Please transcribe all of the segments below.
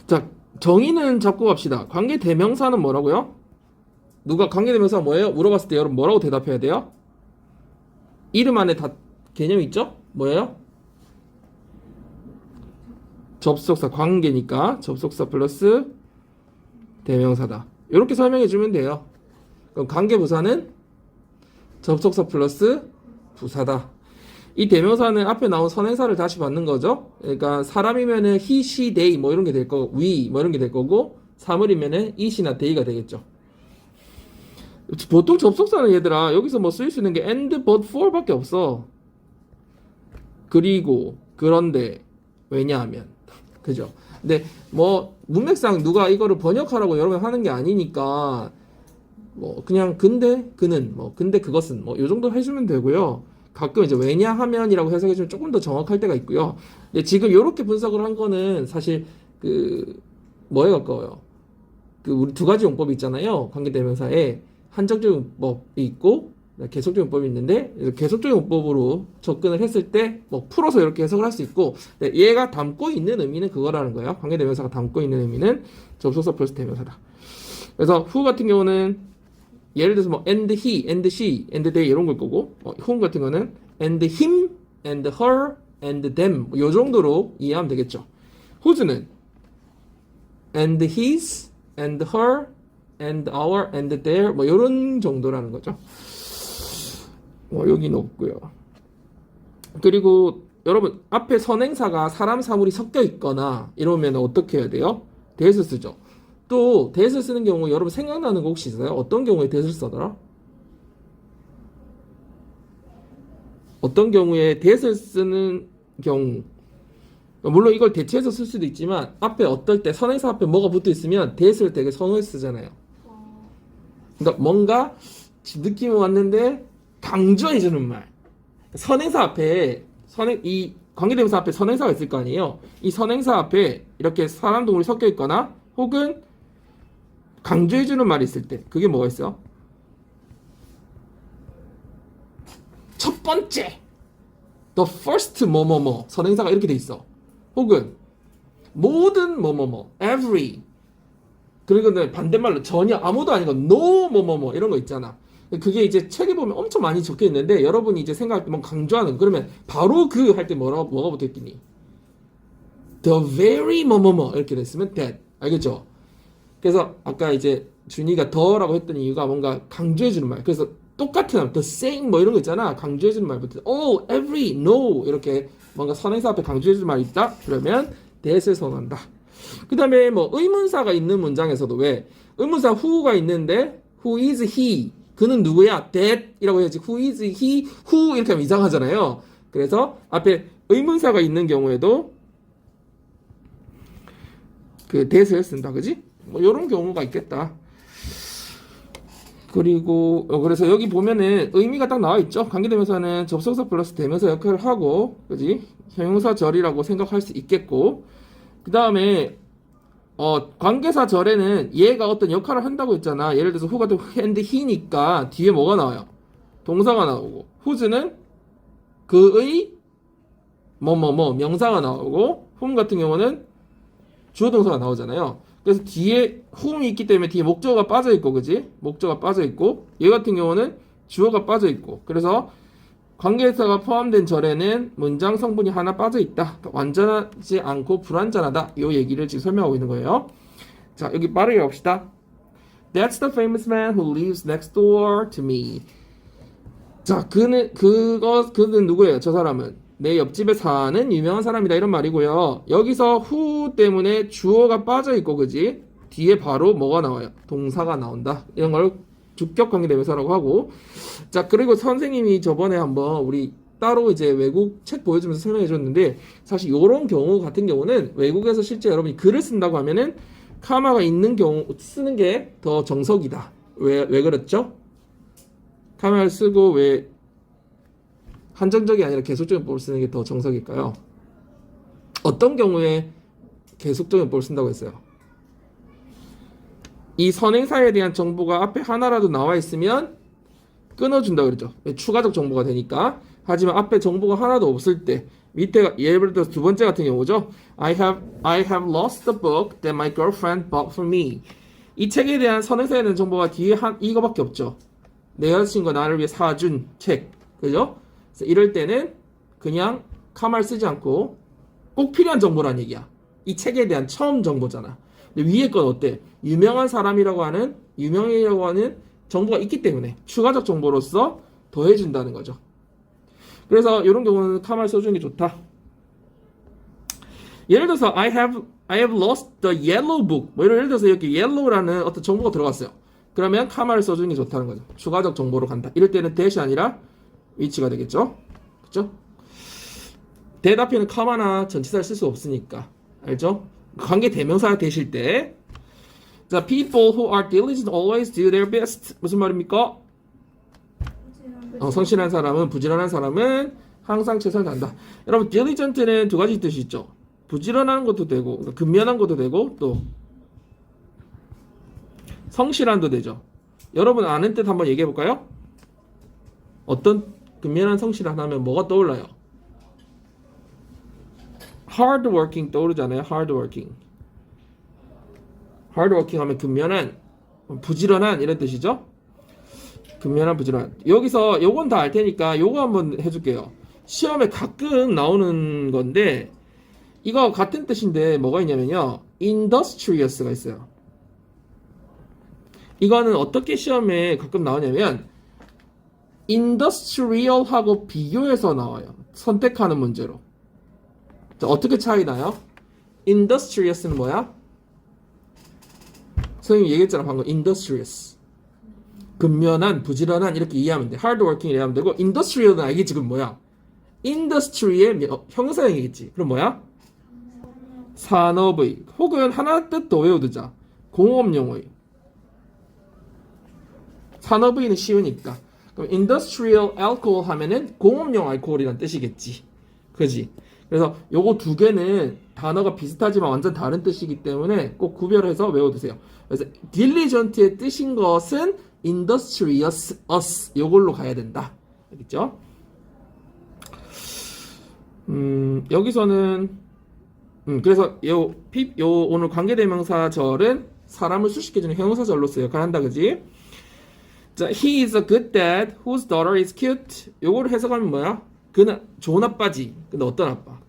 자, 정의는 잡고 갑시다. 관계대명사는 뭐라고요? 누가 관계대명사가 뭐예요? 물어봤을 때 여러분 뭐라고 대답해야 돼요? 이름 안에 다 개념이 있죠? 뭐예요? 접속사, 관계니까 접속사 플러스 대명사다. 이렇게 설명해 주면 돼요. 그럼 관계부사는 접속사 플러스 부사다. 이 대명사는 앞에 나온 선행사를 다시 받는 거죠. 그러니까 사람이면은 he, she, they 뭐 이런 게 될 거고 we 뭐 이런 게 될 거고 사물이면은 it이나 they가 되겠죠. 보통 접속사는 얘들아 여기서 뭐 쓸 수 있는 게 and, but, for밖에 없어. 그리고 그런데 왜냐하면 그죠. 근데 뭐 문맥상 누가 이거를 번역하라고 여러 번 하는 게 아니니까 뭐 그냥 근데 그는 뭐 근데 그것은 뭐 요 정도 해주면 되고요. 가끔 이제 왜냐하면이라고 해석해주면 조금 더 정확할 때가 있고요. 근데 지금 이렇게 분석을 한 거는 사실 그 뭐에 가까워요. 그 우리 두 가지 용법이 있잖아요. 관계대명사에 한정적 용법이 있고 계속적 용법이 있는데 계속적 용법으로 접근을 했을 때 뭐 풀어서 이렇게 해석을 할 수 있고 얘가 담고 있는 의미는 그거라는 거예요. 관계대명사가 담고 있는 의미는 접속사 플러스 대명사다. 그래서 who 같은 경우는 예를 들어서 뭐 and he, and she, and they 이런 걸 거고 whom 같은 거는 and him, and her, and them 요 정도로 이해하면 되겠죠. whose는 and his, and her, and our, and their 뭐 이런 정도라는 거죠. 여기는 없고요. 그리고 여러분 앞에 선행사가 사람 사물이 섞여 있거나 이러면 어떻게 해야 돼요? 대에서 쓰죠. 또 대에서 쓰는 경우 여러분 생각나는 거 혹시 있어요? 어떤 경우에 대에서 쓰더라? 어떤 경우에 대에서 쓰는 경우 물론 이걸 대체해서 쓸 수도 있지만 앞에 어떨 때 선행사 앞에 뭐가 붙어 있으면 대에서를 되게 선호해서 쓰잖아요. 그러니까 뭔가 느낌이 왔는데 강조해주는 말. 선행사 앞에 이 관계대명사 앞에 선행사가 있을 거 아니에요. 이 선행사 앞에 이렇게 사람 동물이 섞여 있거나 혹은 강조해주는 말이 있을 때 그게 뭐가 있어요? 첫 번째 the first 뭐뭐뭐 선행사가 이렇게 돼 있어. 혹은 모든 뭐뭐뭐 every 그리고 반대말로 전혀 아무도 아닌 거 no 뭐뭐뭐 이런 거 있잖아. 그게 이제 책에 보면 엄청 많이 적혀 있는데 여러분이 이제 생각할 때 뭐 강조하는 그러면 바로 그 할 때 뭐가 붙어 있겠니? The very 뭐뭐뭐 이렇게 됐으면 that 알겠죠? 그래서 아까 이제 준이가 더라고 했던 이유가 뭔가 강조해주는 말. 그래서 똑같은 the same 뭐 이런 거 있잖아. 강조해주는 말부터 oh, every, no 이렇게 뭔가 선행사 앞에 강조해주는 말이 있다. 그러면 that을 선호한다. 그 다음에 뭐 의문사가 있는 문장에서도 왜 의문사 who가 있는데 who is he 그는 누구야? that 이라고 해야지 who is he, who 이렇게 하면 이상하잖아요. 그래서 앞에 의문사가 있는 경우에도 그 that을 쓴다. 그지? 뭐 이런 경우가 있겠다. 그리고 그래서 여기 보면은 의미가 딱 나와 있죠. 관계대명사는 접속사 플러스 대명사 역할을 하고, 그지? 형용사절이라고 생각할 수 있겠고, 그 다음에 관계사절에는 얘가 어떤 역할을 한다고 했잖아. 예를 들어서 who 같은 and he니까 뒤에 뭐가 나와요? 동사가 나오고, whose는 그의 뭐뭐뭐 명사가 나오고, whom 같은 경우는 주어 동사가 나오잖아요. 그래서 뒤에 whom이 있기 때문에 뒤에 목적어가 빠져 있고, 그지? 목적어가 빠져 있고, 얘 같은 경우는 주어가 빠져 있고, 그래서 관계사가 포함된 절에는 문장 성분이 하나 빠져 있다. 완전하지 않고 불완전하다. 이 얘기를 지금 설명하고 있는 거예요. 자, 여기 빠르게 갑시다. That's the famous man who lives next door to me. 자, 그는 누구예요? 저 사람은 내 옆집에 사는 유명한 사람이다 이런 말이고요. 여기서 who 때문에 주어가 빠져 있고 그지? 뒤에 바로 뭐가 나와요? 동사가 나온다. 이런 걸 주격 관계대명사라고 하고. 자, 그리고 선생님이 저번에 한번 우리 따로 이제 외국 책 보여주면서 설명해 줬는데 사실 이런 경우 같은 경우는 외국에서 실제 여러분이 글을 쓴다고 하면은 카마가 있는 경우 쓰는 게 더 정석이다. 왜 그렇죠? 카마를 쓰고 왜 한정적이 아니라 계속적인 법을 쓰는 게 더 정석일까요? 어떤 경우에 계속적인 법을 쓴다고 했어요? 이 선행사에 대한 정보가 앞에 하나라도 나와 있으면 끊어준다 그랬죠. 추가적 정보가 되니까. 하지만 앞에 정보가 하나도 없을 때 밑에가 예를 들어서 두 번째 같은 경우죠. I have lost the book that my girlfriend bought for me. 이 책에 대한 선행사에 대한 정보가 뒤에 한 이거밖에 없죠. 내 여자친구가 나를 위해 사준 책. 그죠? 그래서 이럴 때는 그냥 카마를 쓰지 않고 꼭 필요한 정보란 얘기야. 이 책에 대한 처음 정보잖아. 근데 위에 건 어때? 유명이라고 하는 정보가 있기 때문에 추가적 정보로서 더해준다는 거죠. 그래서 이런 경우는 카마를 써주는 게 좋다. 예를 들어서 I have lost the yellow book. 뭐 예를 들어서 이렇게 yellow라는 어떤 정보가 들어갔어요. 그러면 카마를 써주는 게 좋다는 거죠. 추가적 정보로 간다. 이럴 때는 that이 아니라 which가 되겠죠. 그렇죠? 대답에는 카마나 전치사를 쓸 수 없으니까. 알죠? 관계 대명사가 되실 때 자, people who are diligent always do their best. 무슨 말입니까? 성실한 사람은, 부지런한 사람은 항상 최선을 다한다. 여러분, diligent는 두 가지 뜻이 있죠. 부지런한 것도 되고, 그러니까 근면한 것도 되고, 또 성실한도 되죠. 여러분 아는 뜻 한번 얘기해 볼까요? 어떤 근면한 성실한 하면 뭐가 떠올라요? hardworking 떠오르잖아요. hardworking 하면 근면한, 부지런한 이런 뜻이죠. 근면한, 부지런한. 여기서 요건 다 알 테니까 요거 한번 해줄게요. 시험에 가끔 나오는 건데 이거 같은 뜻인데 뭐가 있냐면요. industrious가 있어요. 이거는 어떻게 시험에 가끔 나오냐면 industrial하고 비교해서 나와요. 선택하는 문제로. 자, 어떻게 차이 나요? industrious는 뭐야? 선생님이 얘기했잖아 방금. industrious 근면한, 부지런한 이렇게 이해하면 돼. hardworking 이해하면 되고, industrial은 알겠지. 그럼 뭐야? industry의 형용사형이겠지. 그럼 뭐야? 산업의, 혹은 하나 뜻 더 외워두자. 공업용의. 산업의는 쉬우니까. 그럼 industrial alcohol 하면은 공업용 알코올이란 뜻이겠지. 그지? 그래서 요거 두 개는 단어가 비슷하지만 완전 다른 뜻이기 때문에 꼭 구별해서 외워두세요. 그래서 diligent의 뜻인 것은 industrious us 요걸로 가야 된다. 알겠죠? 여기서는 그래서 요 오늘 관계대명사절은 사람을 수식해주는 형용사절로 쓰여 한다. 그지? 자, he is a good dad whose daughter is cute. 요거를 해석하면 뭐야? 그는 좋은 아빠지. 근데 어떤 아빠?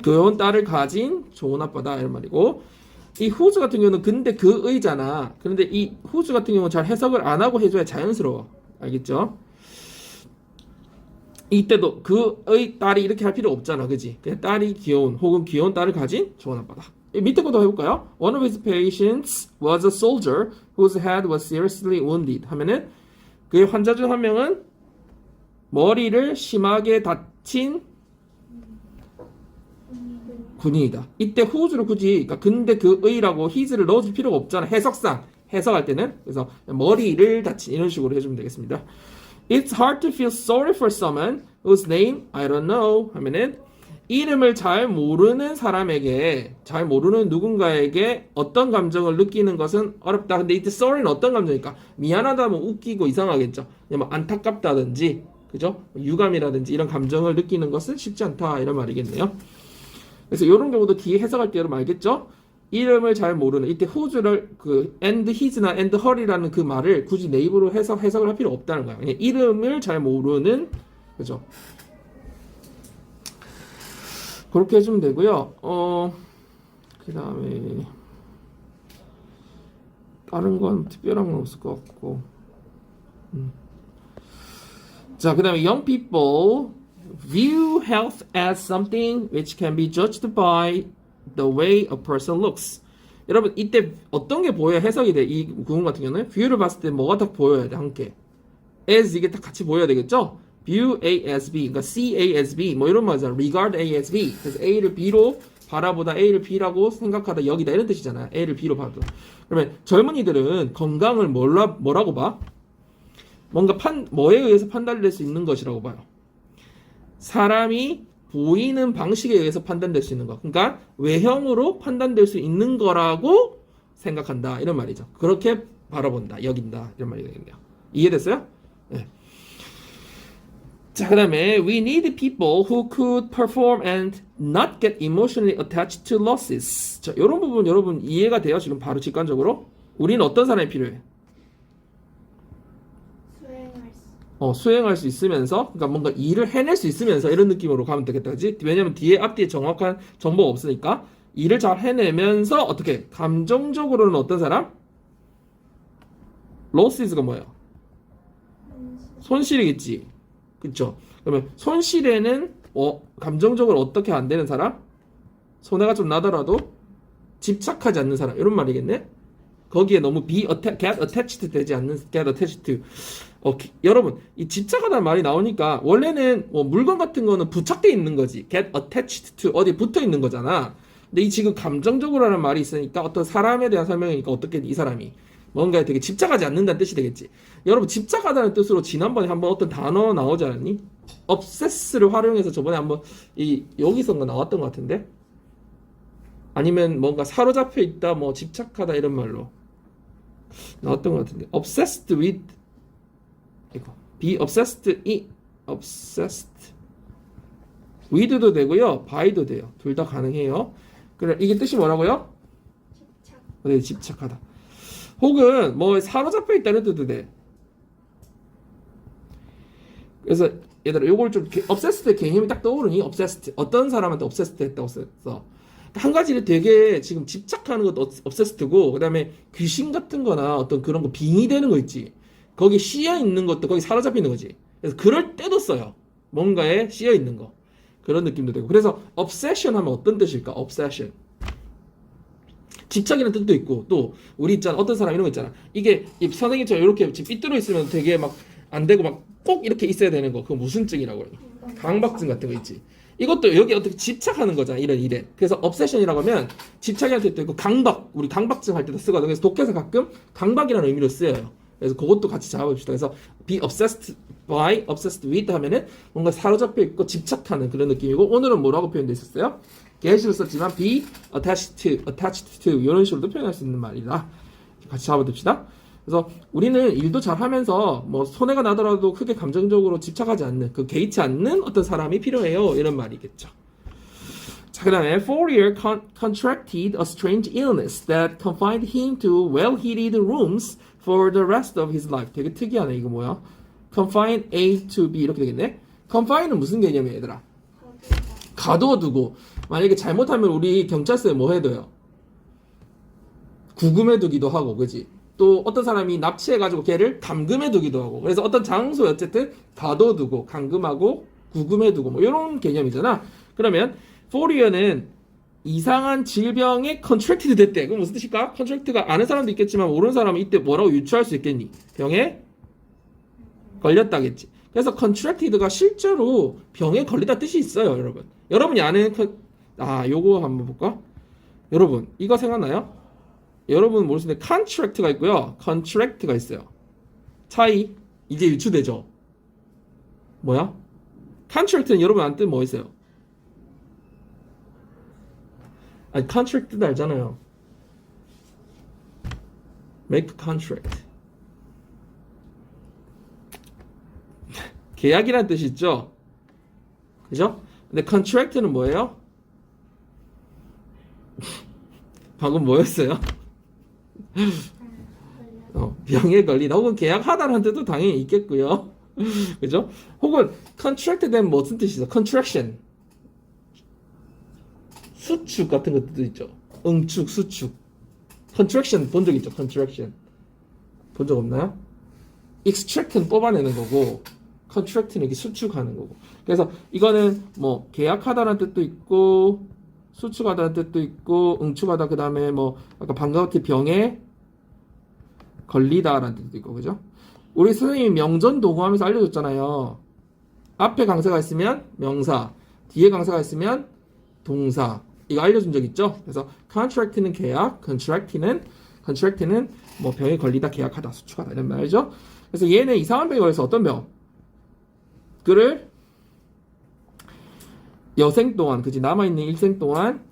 귀여운 딸을 가진 좋은 아빠다 이런 말이고, 이 whose 같은 경우는 근데 그의잖아. 그런데 이 whose 같은 경우는 잘 해석을 안 하고 해줘야 자연스러워. 알겠죠? 이때도 그의 딸이 이렇게 할 필요 없잖아. 그지? 그냥 딸이 귀여운 혹은 귀여운 딸을 가진 좋은 아빠다. 밑에 것도 해볼까요? One of his patients was a soldier whose head was seriously wounded. 하면은 그의 환자 중 한 명은 머리를 심하게 다친 군인이다. 이때 whose를 굳이 그러니까 근데 그의라고 his를 넣어줄 필요가 없잖아. 해석상 해석할 때는. 그래서 머리를 다친 이런 식으로 해주면 되겠습니다. It's hard to feel sorry for someone whose name I don't know. 하면은 이름을 잘 모르는 사람에게, 잘 모르는 누군가에게 어떤 감정을 느끼는 것은 어렵다. 근데 이때 sorry는 어떤 감정일까? 미안하다면 웃기고 이상하겠죠. 뭐 안타깝다든지, 그죠? 유감이라든지 이런 감정을 느끼는 것은 쉽지 않다. 이런 말이겠네요. 그래서 이런 경우도 뒤에 해석할 때 여러분 알겠죠? 이름을 잘 모르는, 이때 whose를 and his나 and her이라는 그 말을 굳이 내 입으로 해석을 할 필요 없다는 거야. 그냥 이름을 잘 모르는, 그죠? 그렇게 해주면 되고요. 그 다음에 다른 건 특별한 건 없을 것 같고. 자, 그 다음에 young people view health as something which can be judged by the way a person looks. 여러분 이때 어떤 게 보여야 해석이 돼? 이 구문 같은 경우는 view를 봤을 때 뭐가 딱 보여야 돼? 함께 as 이게 딱 같이 보여야 되겠죠? view A as B, 그러니까 see A as B 뭐 이런 말이잖아. regard A as B. 그래서 A를 B로 바라보다 A를 B라고 생각하다 여기다 이런 뜻이잖아. A를 B로 봐도. 그러면 젊은이들은 건강을 뭐라고 봐? 뭔가 뭐에 의해서 판단될 수 있는 것이라고 봐요. 사람이 보이는 방식에 의해서 판단될 수 있는 거. 그러니까 외형으로 판단될 수 있는 거라고 생각한다. 이런 말이죠. 그렇게 바라본다, 여긴다. 이런 말이 되겠네요. 이해됐어요? 네. 자, 그 다음에 we need people who could perform and not get emotionally attached to losses. 자, 이런 부분 여러분 이해가 돼요? 지금 바로 직관적으로? 우리는 어떤 사람이 필요해? 수행할 수 있으면서, 그러니까 뭔가 일을 해낼 수 있으면서 이런 느낌으로 가면 되겠다, 그지? 왜냐면 뒤에 앞뒤에 정확한 정보가 없으니까 일을 잘 해내면서 어떻게 감정적으로는 어떤 사람? losses가 뭐예요? 손실이겠지. 그쵸? 그러면 손실에는 감정적으로 어떻게 안 되는 사람? 손해가 좀 나더라도 집착하지 않는 사람, 이런 말이겠네? 거기에 너무 get attached 되지 않는, get attached to. 여러분, 이 집착하다는 말이 나오니까 원래는 물건 같은 거는 부착돼 있는 거지. get attached to 어디 붙어 있는 거잖아. 근데 이 지금 감정적으로라는 말이 있으니까 어떤 사람에 대한 설명이니까 어떻게 이 사람이 뭔가에 되게 집착하지 않는다는 뜻이 되겠지. 여러분, 집착하다는 뜻으로 지난번에 한번 어떤 단어 나오지 않았니? obsess를 활용해서 저번에 한번 여기선가 나왔던 것 같은데? 아니면 뭔가 사로잡혀 있다, 뭐 집착하다 이런 말로 나왔던 것 같은데. obsessed with 이거 be obsessed with도 되고요, by도 돼요. 둘 다 가능해요. 그래, 이게 뜻이 뭐라고요? 집착. 네, 집착하다. 혹은 뭐 사로잡혀 있다는 뜻도 돼. 그래서 얘들아, 요걸 좀 obsessed 개념이 딱 떠오르니? obsessed 어떤 사람한테 obsessed 했다고 썼어? 한 가지를 되게 지금 집착하는 것도 obsessed고, 그 다음에 귀신 같은 거나 어떤 그런 거 빙의되는 거 있지. 거기 씌여 있는 것도 거기 사로잡혀 있는 거지. 그래서 그럴 때도 써요. 뭔가에 씌여 있는 거. 그런 느낌도 되고. 그래서 obsession 하면 어떤 뜻일까? obsession. 집착이라는 뜻도 있고, 또 우리 있잖아, 어떤 사람 이런 거 있잖아. 이게 선생님처럼 이렇게 지금 삐뚤어 있으면 되게 막 안 되고 막 꼭 이렇게 있어야 되는 거. 그거 무슨 증이라고 해요? 강박증 같은 거 있지. 이것도 여기 어떻게 집착하는 거잖아, 이런 일에. 그래서 obsession이라고 하면 집착이라는 뜻도 있고, 강박, 우리 강박증 할 때도 쓰거든. 그래서 독해서 가끔 강박이라는 의미로 쓰여요. 그래서 그것도 같이 잡아봅시다. 그래서 be obsessed by, obsessed with 하면은 뭔가 사로잡혀 있고 집착하는 그런 느낌이고, 오늘은 뭐라고 표현되어 있었어요? get을 썼지만 be attached to 이런 식으로도 표현할 수 있는 말이다. 같이 잡아둡시다. 그래서 우리는 일도 잘 하면서 뭐 손해가 나더라도 크게 감정적으로 집착하지 않는, 개의치 않는 어떤 사람이 필요해요, 이런 말이겠죠. 자, 그 다음에 Fourier contracted a strange illness that confined him to well-heated rooms for the rest of his life. 되게 특이하네. 이거 뭐야? confine A to B 이렇게 되겠네. confine은 무슨 개념이에요, 얘들아? 가둬두고. 만약에 잘못하면 우리 경찰서에 뭐 해둬요? 구금해두기도 하고, 그지? 또 어떤 사람이 납치해가지고 걔를 감금해두기도 하고. 그래서 어떤 장소에 어쨌든 가둬두고, 감금하고, 구금해두고 뭐 이런 개념이잖아. 그러면 포리어는 이상한 질병에 컨트랙티드 됐대. 그럼 무슨 뜻일까? 컨트랙트가 아는 사람도 있겠지만 모르는 사람은 이때 뭐라고 유추할 수 있겠니? 병에 걸렸다겠지. 그래서 컨트랙티드가 실제로 병에 걸리다 뜻이 있어요, 여러분. 여러분이 아는 요거 한번 볼까? 여러분, 이거 생각나요? 여러분 모를 수 있는데 컨트랙트가 있고요, 컨트랙트가 있어요. 차이 이제 유추되죠? 뭐야? 컨트랙트는 여러분 안 뜻 뭐 있어요? 아니, 컨트랙트도 알잖아요. make a contract. 계약이라는 뜻이 있죠? 그죠? 근데 contract는 뭐예요? 방금 뭐였어요? 병에 걸리다 혹은 계약하다라는 뜻도 당연히 있겠고요. 그죠? 혹은 contract 되면 무슨 뜻이죠? contraction. 수축 같은 것도 있죠. 응축, 수축. contraction 본 적 있죠? contraction. 본 적 없나요? extract는 뽑아내는 거고, contract는 이렇게 수축하는 거고. 그래서 이거는 뭐 계약하다라는 뜻도 있고, 수축하다는 뜻도 있고, 응축하다, 그 다음에 뭐 아까 방금 같은 병에 걸리다라는 뜻도 있고, 그죠? 우리 선생님이 명전 도구하면서 알려줬잖아요. 앞에 강사가 있으면 명사, 뒤에 강사가 있으면 동사. 이거 알려준 적 있죠? 그래서 contract는 계약, contract는 뭐 병에 걸리다, 계약하다, 수축하다 이런 말이죠. 그래서 얘는 이상한 병에 걸려서 어떤 병? 그를 여생 동안, 그지, 남아있는 일생 동안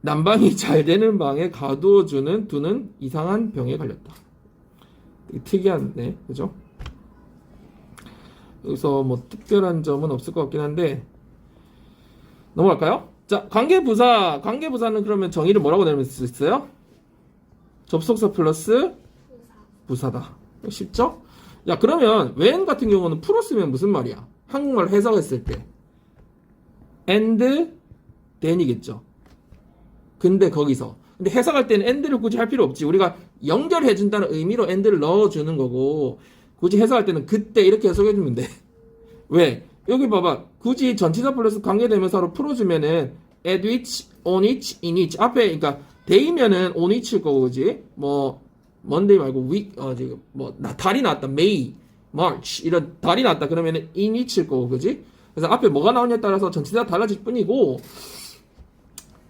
난방이 잘 되는 방에 두는 이상한 병에 걸렸다. 되게 특이한데, 그죠? 여기서 뭐 특별한 점은 없을 것 같긴 한데 넘어갈까요? 자, 관계부사는 그러면 정의를 뭐라고 내릴 수 있어요? 접속사 플러스 부사다. 쉽죠? 야, 그러면 when 같은 경우는 풀어 쓰면 무슨 말이야? 한국말 해석했을 때 and then이겠죠. 근데 해석할 때는 and를 굳이 할 필요 없지. 우리가 연결해준다는 의미로 and를 넣어주는 거고, 굳이 해석할 때는 그때 이렇게 해석해주면 돼. 왜? 여기 봐봐. 굳이 전치사 플러스 관계대명사로 풀어주면은 at which, on which, in which 앞에 그러니까 day면은 on which일 거고, 그지? 뭐 Monday 말고 week, 지금 달이 나왔다. May, March 이런 달이 나왔다. 그러면은 in which일 거고, 그지? 그래서 앞에 뭐가 나오냐에 따라서 전치사 달라질 뿐이고,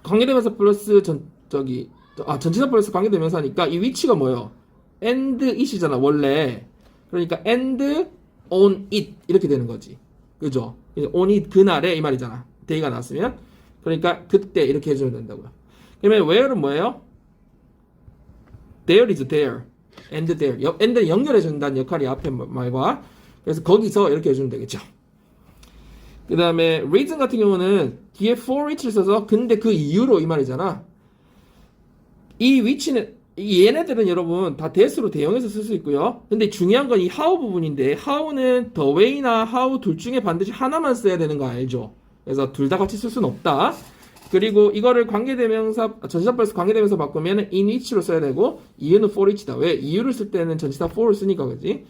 관계대명사 플러스 전치사 플러스 관계대명사니까 이 위치가 뭐예요? and it이잖아 원래. 그러니까 and on it 이렇게 되는 거지. 그죠? on it 그날에 이 말이잖아. day가 나왔으면. 그러니까 그때 이렇게 해주면 된다고요. 그러면 where는 뭐예요? there is there. and there. and를 연결해준다는 역할이 앞에 말과. 그래서 거기서 이렇게 해주면 되겠죠. 그 다음에 reason 같은 경우는 뒤에 for which를 써서 근데 그 이유로 이 말이잖아. 이 위치는 얘네들은 여러분 다 that으로 대용해서 쓸 수 있고요. 근데 중요한 건 이 how 부분인데 how는 the way나 how 둘 중에 반드시 하나만 써야 되는 거 알죠? 그래서 둘 다 같이 쓸 수는 없다. 그리고 이거를 전치사 플러스 관계대명사 바꾸면 in which로 써야 되고 이유는 for which다. 왜? 이유를 쓸 때는 전치사 for를 쓰니까 그지?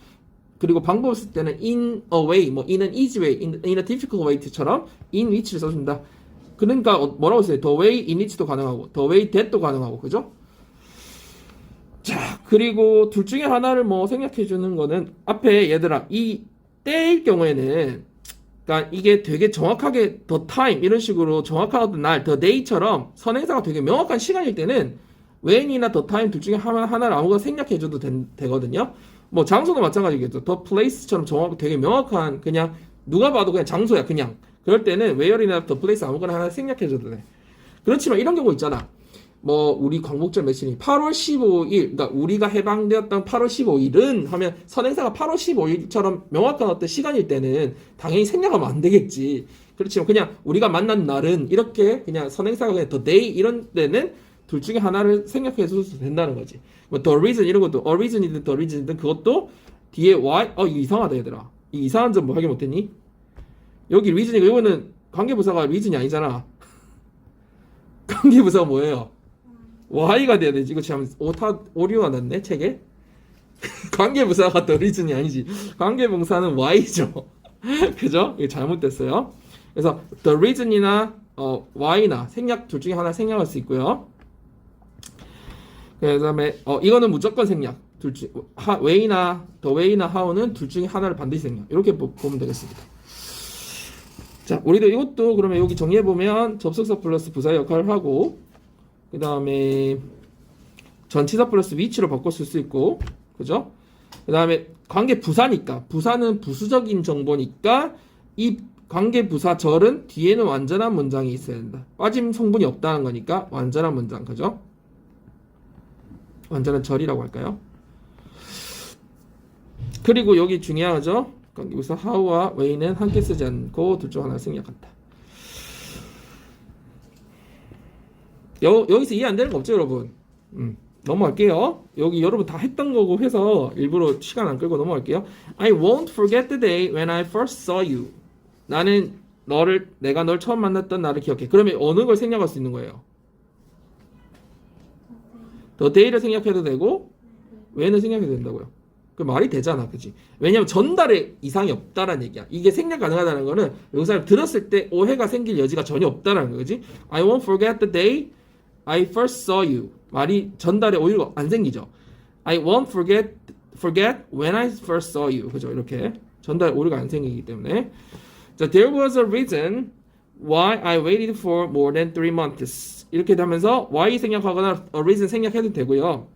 그리고 방법을 쓸 때는 in a way, 뭐 in an easy way, in a difficult way처럼 in which를 써준다. 그러니까 뭐라고 써요? The way in which도 가능하고 the way that도 가능하고 그죠? 자, 그리고 둘 중에 하나를 뭐 생략해 주는 거는 앞에 얘들아 이 때일 경우에는 그러니까 이게 되게 정확하게 the time 이런 식으로 정확한 어떤 날 the day처럼 선행사가 되게 명확한 시간일 때는 when이나 the time 둘 중에 하나를 아무거나 생략해 줘도 되거든요. 뭐 장소도 마찬가지겠죠. the place처럼 되게 명확한 그냥 누가 봐도 그냥 장소야 그냥. 그럴 때는 where이나 the place 아무거나 하나 생략해 줘도 돼. 그렇지만 이런 경우 있잖아. 뭐 우리 광복절 며칠이 8월 15일 그러니까 우리가 해방되었던 8월 15일은 하면 선행사가 8월 15일처럼 명확한 어떤 시간일 때는 당연히 생략하면 안 되겠지. 그렇지만 그냥 우리가 만난 날은 이렇게 그냥 선행사가 그냥 the day 이런 때는 둘 중에 하나를 생략해 줘도 된다는 거지. 뭐 the reason 이런 것도 a reason이든 the reason이든 그것도 뒤에 why 이거 이상하다 얘들아. 이 이상한 점 뭐 하게 못했니? 여기 reason이고 이거는 관계부사가 reason이 아니잖아. 관계부사가 뭐예요? Y가 돼야 되지. 이거 참 오류가 났네 책에. 관계부사가 the reason이 아니지. 관계봉사는 Y죠. 그죠? 이게 잘못됐어요. 그래서 the reason이나 Y나 생략 둘 중에 하나 생략할 수 있고요. 그 다음에 이거는 무조건 생략. way나 the way나 how는 둘 중에 하나를 반드시 생략. 이렇게 보면 되겠습니다. 자, 우리도 이것도 그러면 여기 정리해 보면 접속사 플러스 부사 역할을 하고 그 다음에 전치사 플러스 위치로 바꿔 쓸 수 있고 그죠? 그 다음에 관계 부사니까 부사는 부수적인 정보니까 이 관계 부사절은 뒤에는 완전한 문장이 있어야 된다. 빠짐 성분이 없다는 거니까 완전한 문장 그죠? 완전한 절이라고 할까요? 그리고 여기 중요하죠? 관계부사 how와 way는 함께 쓰지 않고 둘 중 하나를 생략한다. 여기서 이해 안 되는 거 없죠 여러분? 넘어갈게요. 여기 여러분 다 했던 거고 해서 일부러 시간 안 끌고 넘어갈게요. I won't forget the day when I first saw you. 나는 내가 널 처음 만났던 날을 기억해. 그러면 어느 걸 생략할 수 있는 거예요? the day를 생략해도 되고 when을 생략해도 된다고요. 그 말이 되잖아, 그지? 왜냐면 전달에 이상이 없다라는 얘기야. 이게 생략 가능하다는 거는 여기서 들었을 때 오해가 생길 여지가 전혀 없다라는 거지. I won't forget the day I first saw you. 말이 전달에 오해가 안 생기죠. I won't forget when I first saw you. 그죠? 이렇게 전달에 오해가 안 생기기 때문에. 자, there was a reason why I waited for more than 3 months. 이렇게 하면서 why 생략하거나 a reason 생략해도 되고요.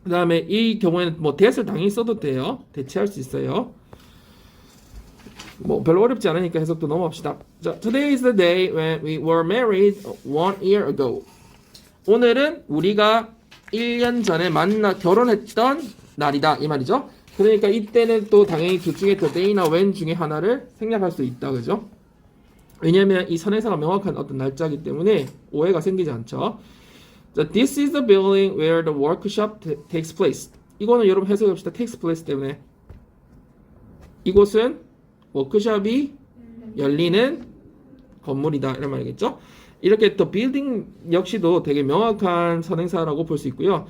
그 다음에 이 경우에는 뭐 that을 당연히 써도 돼요. 대체할 수 있어요. 뭐 별로 어렵지 않으니까 해석도 넘어갑시다. 자, today is the day when we were married 1 year ago. 오늘은 우리가 1년 전에 결혼했던 날이다 이 말이죠. 그러니까 이때는 또 당연히 둘 중에 더 day나 when 중에 하나를 생략할 수 있다, 그죠? 왜냐면 이 선행사가 명확한 어떤 날짜이기 때문에 오해가 생기지 않죠. 자, this is the building where the workshop takes place. 이거는 여러분 해석해봅시다. takes place 때문에 이곳은 워크숍이 열리는 건물이다 이런 말이겠죠. 이렇게 또 building 역시도 되게 명확한 선행사라고 볼 수 있고요.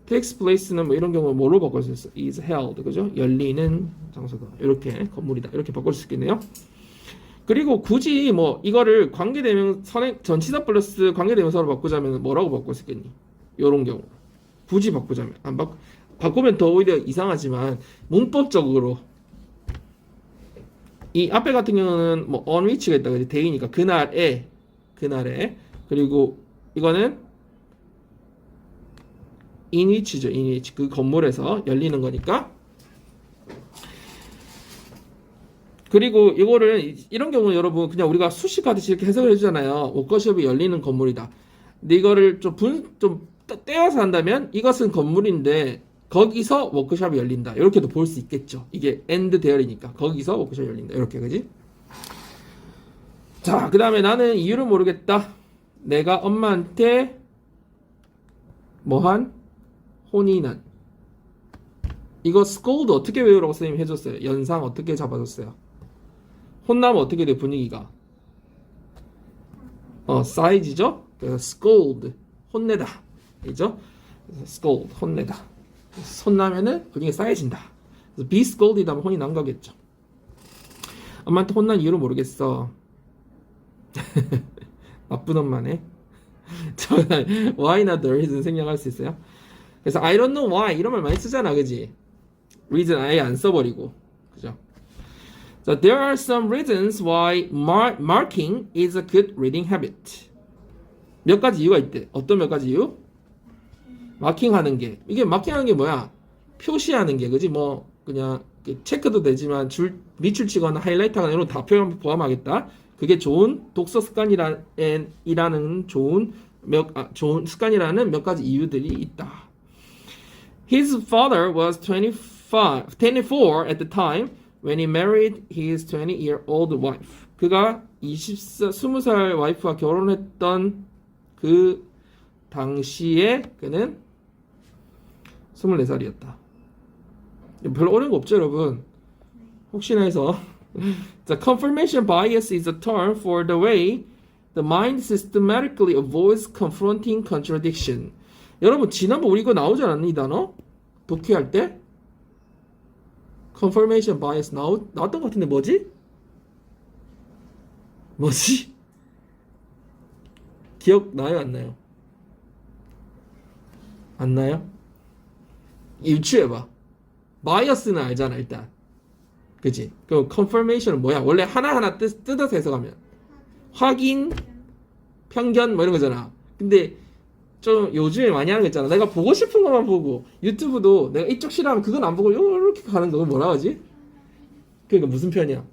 takes place는 뭐 이런 경우 뭐로 바꿀 수 있어? is held, 그죠? 열리는 장소다. 이렇게 건물이다. 이렇게 바꿀 수 있겠네요. 그리고 굳이 뭐 이거를 관계대명 선행 전치사 플러스 관계대명사로 바꾸자면 뭐라고 바꿀 수 있겠니? 이런 경우 굳이 바꾸자면 안 바꾸면 더 오히려 이상하지만 문법적으로 이 앞에 같은 경우는 뭐 on which가 있다, 그지? 데이니까 그날에 그리고 이거는 in which죠. in which 그 건물에서 열리는 거니까. 그리고 이거를 이런 경우는 여러분 그냥 우리가 수식하듯이 이렇게 해석을 해주잖아요. 워크숍이 열리는 건물이다. 근데 이거를 좀 떼어서 한다면 이것은 건물인데 거기서 워크숍이 열린다. 이렇게도 볼 수 있겠죠. 이게 end there이니까 거기서 워크숍이 열린다. 이렇게, 그지? 자, 그 다음에 나는 이유를 모르겠다. 내가 엄마한테 뭐한? 혼이난. 이거 scold 어떻게 외우라고 선생님이 해줬어요? 연상 어떻게 잡아줬어요? 혼나면 어떻게 돼, 분위기가? 사이즈죠? 그래서 scold, 혼내다. 그죠? scold, 혼내다. 혼나면은 분위기가 쌓여진다. 그래서 be scolded 하면 혼이 난 거겠죠. 엄마한테 혼난 이유를 모르겠어. 나쁜 엄마네. 저는 why나 the reason 생략할 수 있어요. 그래서 I don't know why 이런 말 많이 쓰잖아, 그지? reason 아예 안 써버리고, 그죠? So there are some reasons why marking is a good reading habit. 몇 가지 이유가 있대. 어떤 몇 가지 이유? 마킹하는 게. 이게 마킹하는 게 뭐야? 표시하는 게, 그지? 뭐 그냥 체크도 되지만 밑줄 치거나 하이라이트하거나 이런 거 다 포함하겠다. 그게 좋은 독서 습관이라는 좋은 습관이라는 몇 가지 이유들이 있다. His father was 24 at the time when he married his 20-year-old wife. 그가 20살 와이프와 결혼했던 그 당시에 그는 24살이었다. 별로 어려운 거 없죠, 여러분? 혹시나 해서 The confirmation bias is a term for the way the mind systematically avoids confronting contradiction. 여러분 지난번 우리 이거 나오지 않았니, 이 단어? 독해할 때? confirmation bias 나왔던 것 같은데 뭐지? 뭐지? 기억 나요, 안 나요? 안 나요? 유추해봐. 바이어스는 알잖아, 일단. 그치? 그럼 confirmation은 뭐야? 원래 하나하나 뜯어서 해석하면 확인, 편견 뭐 이런 거잖아. 근데 좀 요즘에 많이 하는 거 있잖아. 내가 보고 싶은 것만 보고 유튜브도 내가 이쪽 싫어하면 그건 안 보고 이렇게 가는 거 뭐라 하지? 그러니까 무슨 편이야?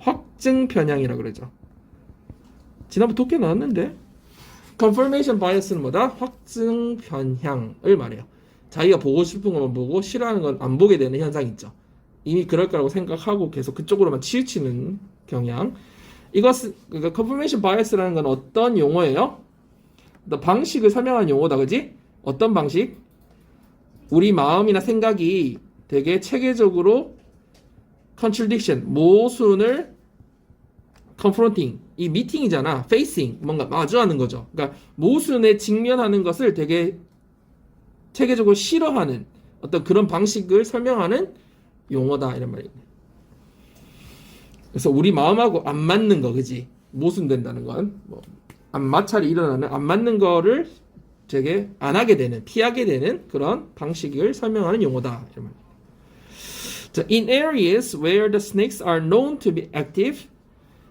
확증 편향이라 그러죠. 지난번 독해 나왔는데 confirmation bias는 뭐다? 확증 편향을 말해요. 자기가 보고 싶은 것만 보고 싫어하는 건 안 보게 되는 현상이 있죠. 이미 그럴 거라고 생각하고 계속 그쪽으로만 치우치는 경향. 이것은 그러니까 confirmation bias라는 건 어떤 용어예요? 방식을 설명하는 용어다, 그지? 어떤 방식? 우리 마음이나 생각이 되게 체계적으로 contradiction, 모순을 confronting, 이 미팅이잖아, facing, 뭔가 마주하는 거죠. 그러니까 모순에 직면하는 것을 되게 체계적으로 싫어하는 어떤 그런 방식을 설명하는 용어다, 이런 말이에요. 그래서 우리 마음하고 안 맞는 거, 그지? 모순된다는 건 뭐 마찰이 일어나는 안 맞는 거를 되게 안 하게 되는, 피하게 되는 그런 방식을 설명하는 용어다, 이런 말이에요. 자, in areas where the snakes are known to be active,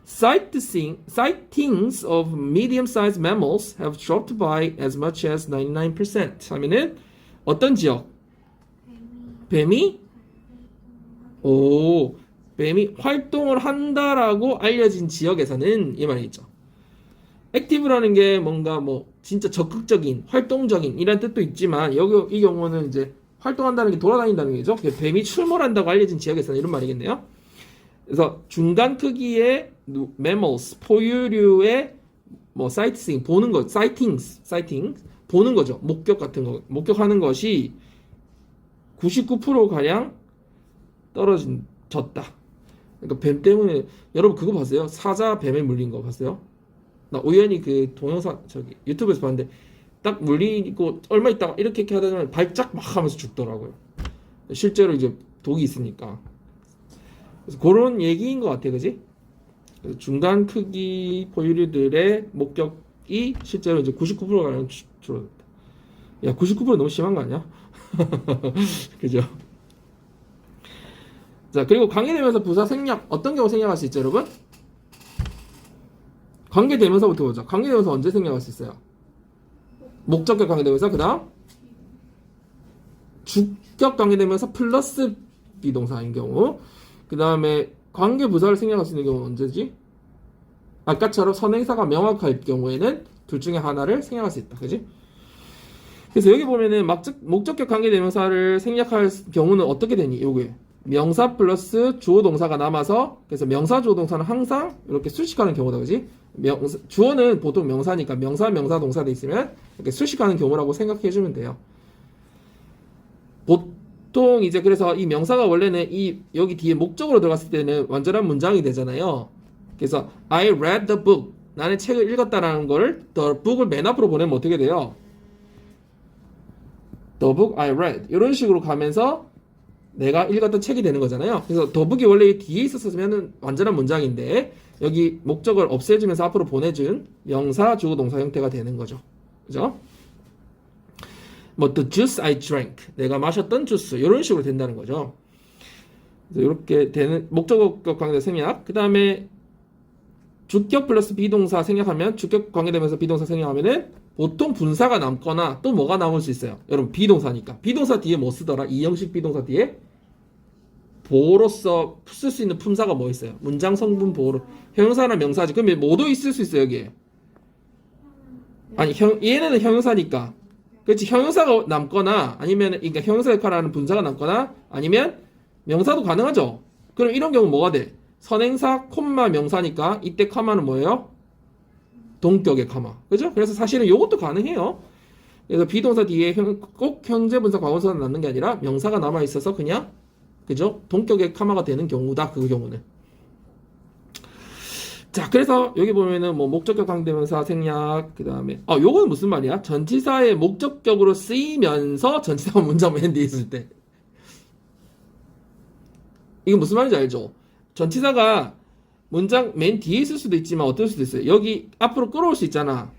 sightings of medium-sized mammals have dropped by as much as 99%. 하면은 어떤 지역? 뱀이 활동을 한다라고 알려진 지역에서는 이 말이죠. 액티브라는 게 뭔가 뭐 진짜 적극적인, 활동적인 이런 뜻도 있지만 여기 이 경우는 이제 활동한다는 게 돌아다닌다는 거죠. 뱀이 출몰한다고 알려진 지역에서는 이런 말이겠네요. 그래서 중간 크기의 mammals, 포유류의 뭐 sightseeing, 보는 것, sighting, 보는 거죠. 목격 같은 거, 목격하는 것이 99% 가량 떨어졌다. 그러니까 뱀 때문에 여러분 그거 봤어요? 사자 뱀에 물린 거 봤어요? 나 우연히 그 동영상 저기 유튜브에서 봤는데 딱 물리고 얼마 있다가 이렇게 하다가 발작 막 하면서 죽더라고요. 실제로 이제 독이 있으니까. 그래서 그런 얘기인 것 같아, 그지? 중간 크기 포유류들의 목격이 실제로 이제 99%가 줄어들었다. 야, 99% 너무 심한 거 아니야? 그죠? 자, 그리고 관계대명사 부사 생략 어떤 경우 생략할 수 있죠, 여러분? 관계대명사부터 보자. 관계대명사 언제 생략할 수 있어요? 목적격 관계대명사, 그 다음 주격 관계대명사 플러스 비동사인 경우, 그 다음에 관계부사를 생략할 수 있는 경우는 언제지? 아까처럼 선행사가 명확할 경우에는 둘 중에 하나를 생략할 수 있다. 그지? 그래서 여기 보면은 목적격 관계대명사를 생략할 경우는 어떻게 되니? 요게 명사 플러스 주어 동사가 남아서, 그래서 명사 주어 동사는 항상 이렇게 수식하는 경우다. 그지? 주어는 보통 명사니까 명사 동사 돼 있으면 이렇게 수식하는 경우라고 생각해 주면 돼요. 보통 이제 그래서 이 명사가 원래는 이 여기 뒤에 목적으로 들어갔을 때는 완전한 문장이 되잖아요. 그래서 I read the book, 나는 책을 읽었다라는 거를 the book을 맨 앞으로 보내면 어떻게 돼요? The book I read, 이런 식으로 가면서 내가 읽었던 책이 되는 거잖아요. 그래서 the book이 원래 뒤에 있었으면 완전한 문장인데 여기 목적을 없애주면서 앞으로 보내준 명사 주어 동사 형태가 되는 거죠. 그죠? 뭐 the juice I drank, 내가 마셨던 주스, 이런 식으로 된다는 거죠. 그래서 이렇게 되는 목적격 관계대 생략. 그 다음에 주격 플러스 비동사 생략하면, 주격 관계되면서 비동사 생략하면은 보통 분사가 남거나 또 뭐가 남을 수 있어요. 여러분 비동사니까 비동사 뒤에 뭐 쓰더라? 이 형식 비동사 뒤에 보호로서 쓸 수 있는 품사가 뭐 있어요? 문장 성분 보호로 형용사나 명사지. 그러면 뭐도 있을 수 있어요 여기에. 아니 얘네는 형용사니까, 그렇지? 형용사가 남거나 아니면 그러니까 형용사 역할을 하는 분사가 남거나 아니면 명사도 가능하죠. 그럼 이런 경우 뭐가 돼? 선행사 콤마 명사니까 이때 카마는 뭐예요? 동격의 카마. 그죠? 그래서 사실은 이것도 가능해요. 그래서 비동사 뒤에 꼭 현재분사 과거분사가 남는 게 아니라 명사가 남아 있어서 그냥, 그죠? 동격의 카마가 되는 경우다. 그 경우는. 자, 그래서 여기 보면은 뭐 목적격 관계대명사 생략, 그 다음에 요건 무슨 말이야? 전치사의 목적격으로 쓰이면서 전치사가 문장 맨 뒤에 있을 때. 이거 무슨 말인지 알죠? 전치사가 문장 맨 뒤에 있을 수도 있지만 어떨 수도 있어요. 여기 앞으로 끌어올 수 있잖아.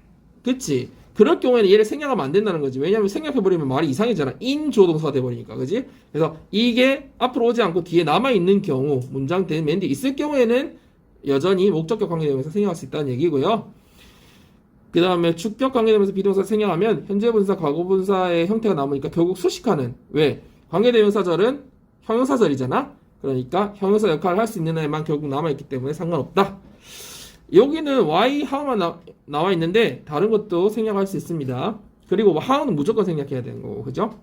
그치? 그럴 경우에는 얘를 생략하면 안 된다는 거지. 왜냐면 생략해버리면 말이 이상해지잖아. 인 주어 동사가 돼버리니까. 그지? 그래서 이게 앞으로 오지 않고 뒤에 남아있는 경우, 문장 맨 뒤에 있을 경우에는 여전히 목적격 관계되면서 생략할 수 있다는 얘기고요. 그 다음에 주격 관계되면서 비동사 생략하면 현재분사, 과거분사의 형태가 남으니까 결국 수식하는, 왜? 관계대명사절은 형용사절이잖아. 그러니까 형용사 역할을 할 수 있는 애만 결국 남아있기 때문에 상관없다. 여기는 why, how만 나와 있는데 다른 것도 생략할 수 있습니다. 그리고 how는 무조건 생략해야 되는 거고, 그죠?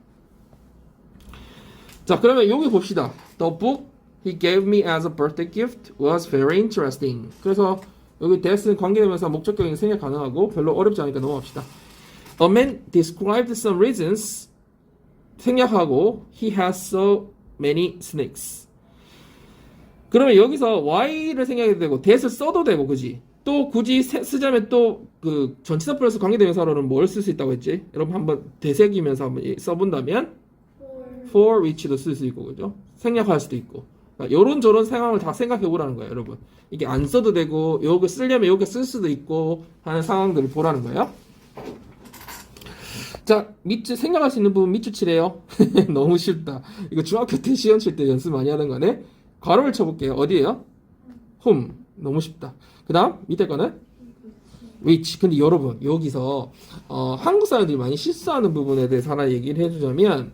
자, 그러면 여기 봅시다. The book he gave me as a birthday gift was very interesting. 그래서 여기 that은 관계되면서 목적격인 생략 가능하고 별로 어렵지 않으니까 넘어갑시다. A man described some reasons, 생략하고 he has so many snakes. 그러면 여기서 why를 생각해도 되고 that을 써도 되고, 그지? 또 굳이 쓰자면 또 그 전치사 플러스 관계대명사로는 뭘 쓸 수 있다고 했지? 여러분 한번 되새기면서 한번 써본다면 for which도 쓸 수 있고, 그죠? 생략할 수도 있고. 그러니까 요런저런 상황을 다 생각해 보라는 거예요, 여러분. 이게 안 써도 되고 요거 쓰려면 요거 쓸 수도 있고 하는 상황들을 보라는 거예요. 자, 밑줄 생각할 수 있는 부분 밑줄 칠해요. 너무 쉽다. 이거 중학교 때 시험 칠 때 연습 많이 하는 거네. 괄호를 쳐볼게요. 어디에요? whom. 너무 쉽다. 그 다음 밑에 거는 which. 근데 여러분 여기서 한국 사람들이 많이 실수하는 부분에 대해서 하나 얘기를 해주자면,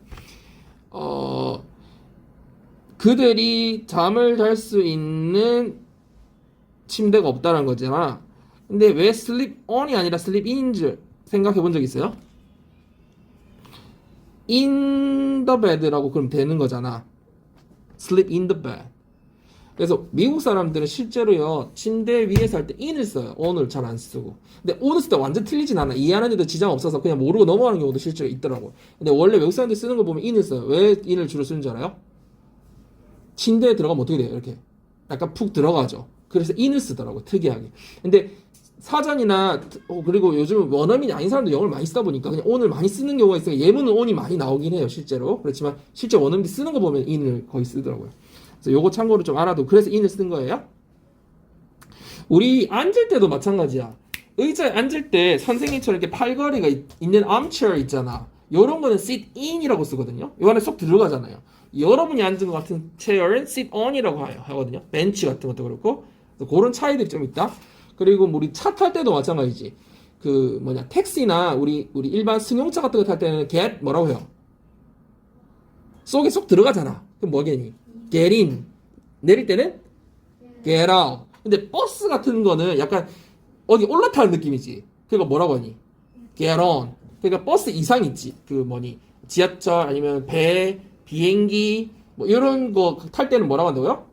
그들이 잠을 잘 수 있는 침대가 없다는 거잖아. 근데 왜 sleep on이 아니라 sleep in인 줄 생각해 본 적 있어요? in the bed라고 그럼 되는 거잖아. sleep in the bed. 그래서 미국 사람들은 실제로요 침대 위에서 할 때 in을 써요. on을 잘 안 쓰고. 근데 on을 쓸 때 완전 틀리진 않아. 이해하는데도 지장 없어서 그냥 모르고 넘어가는 경우도 실제로 있더라고. 근데 원래 외국 사람들 쓰는 거 보면 in을 써요. 왜 in을 주로 쓰는 줄 알아요? 침대에 들어가면 어떻게 돼요? 이렇게 약간 푹 들어가죠. 그래서 in을 쓰더라고 특이하게. 근데 사전이나 그리고 요즘 원어민이 아닌 사람도 영어를 많이 쓰다 보니까 그냥 on을 많이 쓰는 경우가 있어요. 예문은 on이 많이 나오긴 해요 실제로. 그렇지만 실제 원어민들이 쓰는 거 보면 in을 거의 쓰더라고요. 그래서 요거 참고로 좀 알아도 그래서 in을 쓴 거예요. 우리 앉을 때도 마찬가지야. 의자에 앉을 때 선생님처럼 이렇게 팔걸이가 있는 armchair 있잖아. 요런 거는 sit in이라고 쓰거든요. 요 안에 쏙 들어가잖아요. 여러분이 앉은 것 같은 체어는 sit on이라고 하거든요. 벤치 같은 것도 그렇고. 그런 차이들이 좀 있다. 그리고 우리 차 탈 때도 마찬가지지. 그 뭐냐 택시나 우리 일반 승용차 같은 거 탈 때는 get 뭐라고 해요? 속에 쏙 들어가잖아. 그럼 뭐겠니? get in. 내릴 때는 get out. 근데 버스 같은 거는 약간 어디 올라타는 느낌이지. 그러니까 뭐라고 하니? get on. 그러니까 버스 이상 있지. 그 뭐니? 지하철 아니면 배, 비행기 뭐 이런 거 탈 때는 뭐라고 한다고요?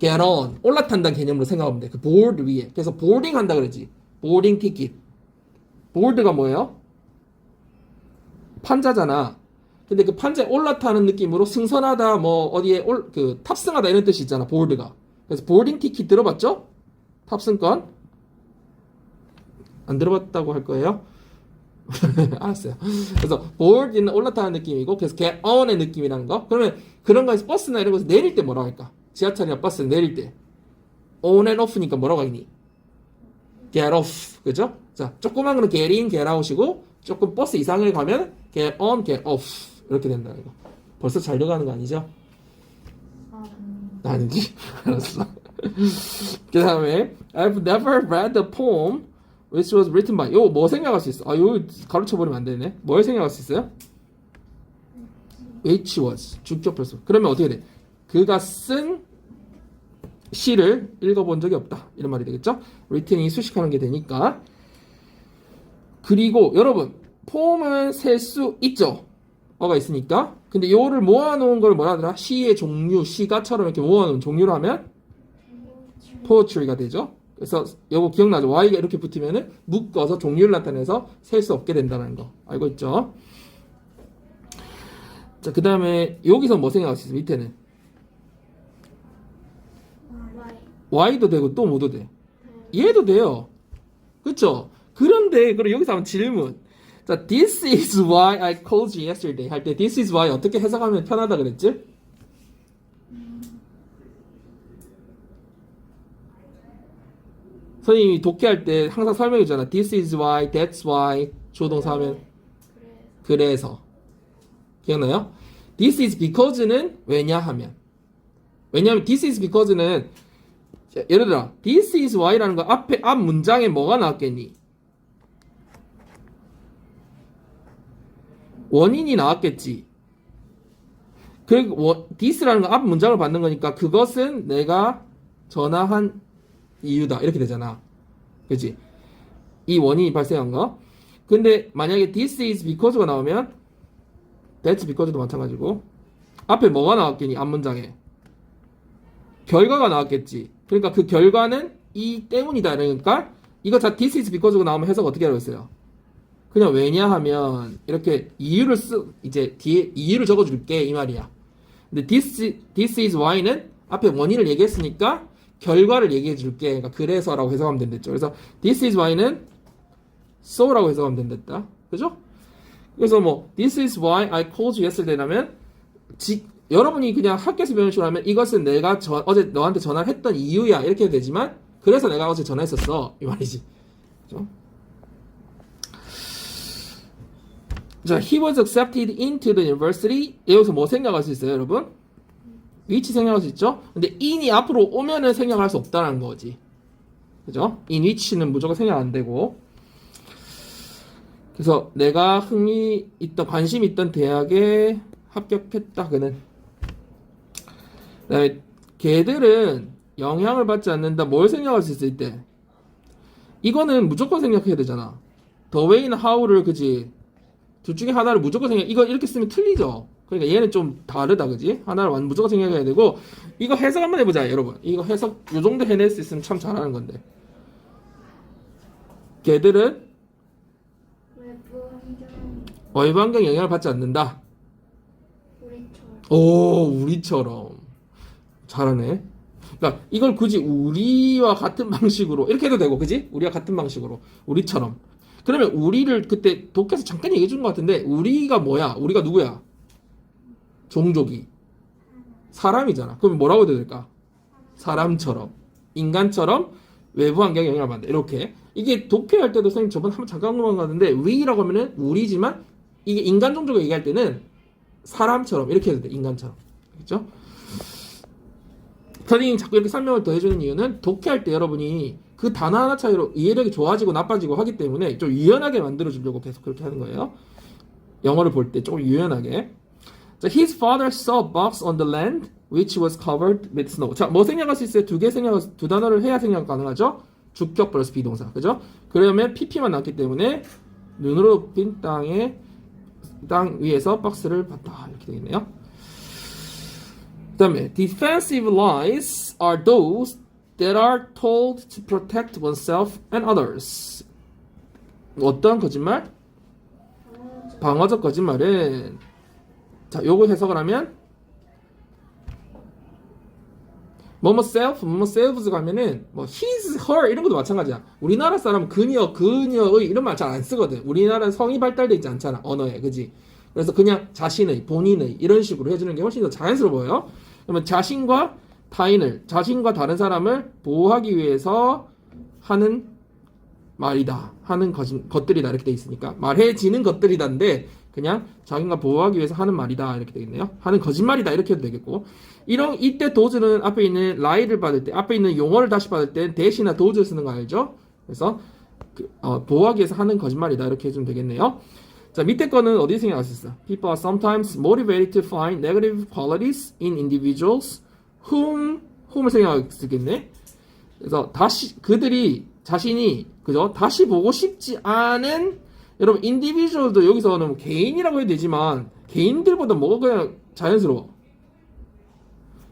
get on. 올라탄다는 개념으로 생각하면 돼. 그 board 위에. 그래서 boarding 한다 그러지. boarding ticket. board가 뭐예요? 판자잖아. 근데 그 판자에 올라타는 느낌으로 승선하다 뭐 어디에 그 탑승하다 이런 뜻이 있잖아. board가. 그래서 boarding ticket 들어봤죠? 탑승권? 안 들어봤다고 할 거예요? 알았어요. 그래서 board는 올라타는 느낌이고 그래서 get on의 느낌이라는 거. 그러면 그런 거에서 버스나 이런 거에서 내릴 때 뭐라고 할까? 지하철이나 버스 내릴 때 on and off니까 뭐라고 하니? get off. 그죠? 자, 조그만 거는 get in, get out이고 조금 버스 이상을 가면 get on, get off. 이렇게 된다 이거. 벌써 잘 들어가는 거 아니죠? 아니지? 알았어. 그 다음에 I've never read the poem which was written by. 요거 뭐 생각할 수 있어? 아, 요거 가르쳐버리면 안 되네. 뭘 생각할 수 있어요? which was. 주격별수. 그러면 어떻게 돼? 그가 쓴 시를 읽어본 적이 없다. 이런 말이 되겠죠? written이 수식하는 게 되니까. 그리고 여러분 포음은 셀 수 있죠? 어가 있으니까. 근데 요를 모아놓은 걸 뭐라 하더라? 시의 종류, 시가처럼 이렇게 모아놓은 종류로 하면 poetry가 되죠. 그래서 요거 기억나죠? y가 이렇게 붙으면은 묶어서 종류를 나타내서 셀 수 없게 된다는 거 알고 있죠? 자, 그 다음에 여기서 뭐 생각할 수 있어? 밑에는 y도 되고 또 뭐도 돼? 얘도 돼요. 그쵸? 그런데 그럼 여기서 한번 질문. 자, this is why I called you yesterday 할 때 this is why 어떻게 해석하면 편하다 그랬지? 선생님이 독해할 때 항상 설명해 주잖아. This is why, that's why 조동사 하면 그래서 기억나요? This is because는 왜냐하면. 왜냐하면 this is because는 예를 들어 this is why라는 거 앞에 앞 문장에 뭐가 나왔겠니? 원인이 나왔겠지. 그리고 this라는 거 앞 문장을 받는 거니까 그것은 내가 전화한 이유다 이렇게 되잖아. 그치? 이 원인이 발생한 거. 근데 만약에 this is because가 나오면 that's because도 마찬가지고 앞에 뭐가 나왔겠니? 앞 문장에 결과가 나왔겠지. 그러니까 그 결과는 이 때문이다. 그러니까 이거 자 this is because가 나오면 해석 어떻게 하라고 했어요? 그냥 왜냐하면 이렇게 이유를 이제 뒤에 이유를 적어줄게 이 말이야. 근데 this is why는 앞에 원인을 얘기했으니까 결과를 얘기해줄게. 그러니까 그래서라고 해석하면 된댔죠. 그래서 this is why는 so라고 해석하면 된댔다. 그죠? 그래서 뭐 this is why I called you yesterday라면 여러분이 그냥 학교에서 배우는 식으로 하면 이것은 내가 어제 너한테 전화를 했던 이유야 이렇게 되지만 그래서 내가 어제 전화했었어 이 말이지. 그죠? 자, he was accepted into the university. 여기서 뭐 생각할 수 있어요, 여러분? which 생각할 수 있죠? 근데 in이 앞으로 오면은 생각할 수 없다는 거지. 그죠? in which는 무조건 생각 안 되고. 그래서 내가 흥미 있던, 관심 있던 대학에 합격했다, 그는. 그다음에 걔들은 영향을 받지 않는다. 뭘 생각할 수 있을 때? 이거는 무조건 생략해야 되잖아. the way나 how를 그지? 둘 중에 하나를 무조건 생략. 이거 이렇게 쓰면 틀리죠. 그러니까 얘는 좀 다르다, 그지? 하나를 완전 무조건 생략해야 되고 이거 해석 한번 해보자, 여러분. 이거 해석 요 정도 해낼 수 있으면 참 잘하는 건데. 걔들은 외부 환경 영향을 받지 않는다. 우리처럼. 잘하네. 그러니까 이걸 굳이 우리와 같은 방식으로 이렇게 해도 되고, 그지? 우리와 같은 방식으로 우리처럼. 그러면 우리를 그때 독해서 잠깐 얘기해 준 것 같은데 우리가 뭐야? 우리가 누구야? 종족이 사람이잖아. 그럼 뭐라고 해야 될까? 사람처럼, 인간처럼 외부 환경에 영향을 받는다. 이렇게. 이게 독해할 때도 선생님 저번 한번 잠깐 넘어갔는데 we라고 하면은 우리지만 이게 인간 종족을 얘기할 때는 사람처럼 이렇게 해도 돼. 인간처럼. 그렇죠? 선생님이 자꾸 이렇게 설명을 더 해주는 이유는 독해할 때 여러분이 그 단어 하나 차이로 이해력이 좋아지고 나빠지고 하기 때문에 좀 유연하게 만들어주려고 계속 그렇게 하는 거예요. 영어를 볼 때 조금 유연하게. 자, his father saw a box on the land which was covered with snow. 자, 뭐 생략할 수 있어요? 두 단어를 해야 생략 가능하죠? 주격 플러스 비동사. 그죠? 그러면 pp만 남기 때문에 눈으로 빈 땅 위에서 박스를 봤다. 이렇게 되겠네요. 그 다음에 defensive lies are those that are told to protect oneself and others. 어떤 거짓말? 방어적 거짓말은 자, 요거 해석을 하면 뭐뭐 self, 뭐뭐 selves 가면은 뭐 his, her 이런 것도 마찬가지야. 우리나라 사람은 그녀, 그녀의 이런 말 잘 안 쓰거든. 우리나라는 성이 발달돼 있지 않잖아. 언어에, 그지? 그래서 그냥 자신의, 본인의 이런 식으로 해주는 게 훨씬 더 자연스러워요. 그러면 자신과 타인을, 자신과 다른 사람을 보호하기 위해서 하는 말이다. 하는 것들이다. 이렇게 돼 있으니까 말해지는 것들이다인데 그냥 자기가 보호하기 위해서 하는 말이다. 이렇게 되겠네요. 하는 거짓말이다. 이렇게 해도 되겠고 이때 도즈는 앞에 있는 라이를 받을 때 앞에 있는 용어를 다시 받을 때 대시나 도즈 쓰는 거 알죠? 그래서 보호하기 위해서 하는 거짓말이다. 이렇게 해주면 되겠네요. 자, 밑에 거는 어디 생각할 수 있어? People are sometimes motivated to find negative qualities in individuals whom을 생각할 수 있겠네. 그래서 그들이 자신이 그죠? 다시 보고 싶지 않은 여러분 individual도 여기서는 개인이라고 해도 되지만 개인들보다 뭐가 그냥 자연스러워.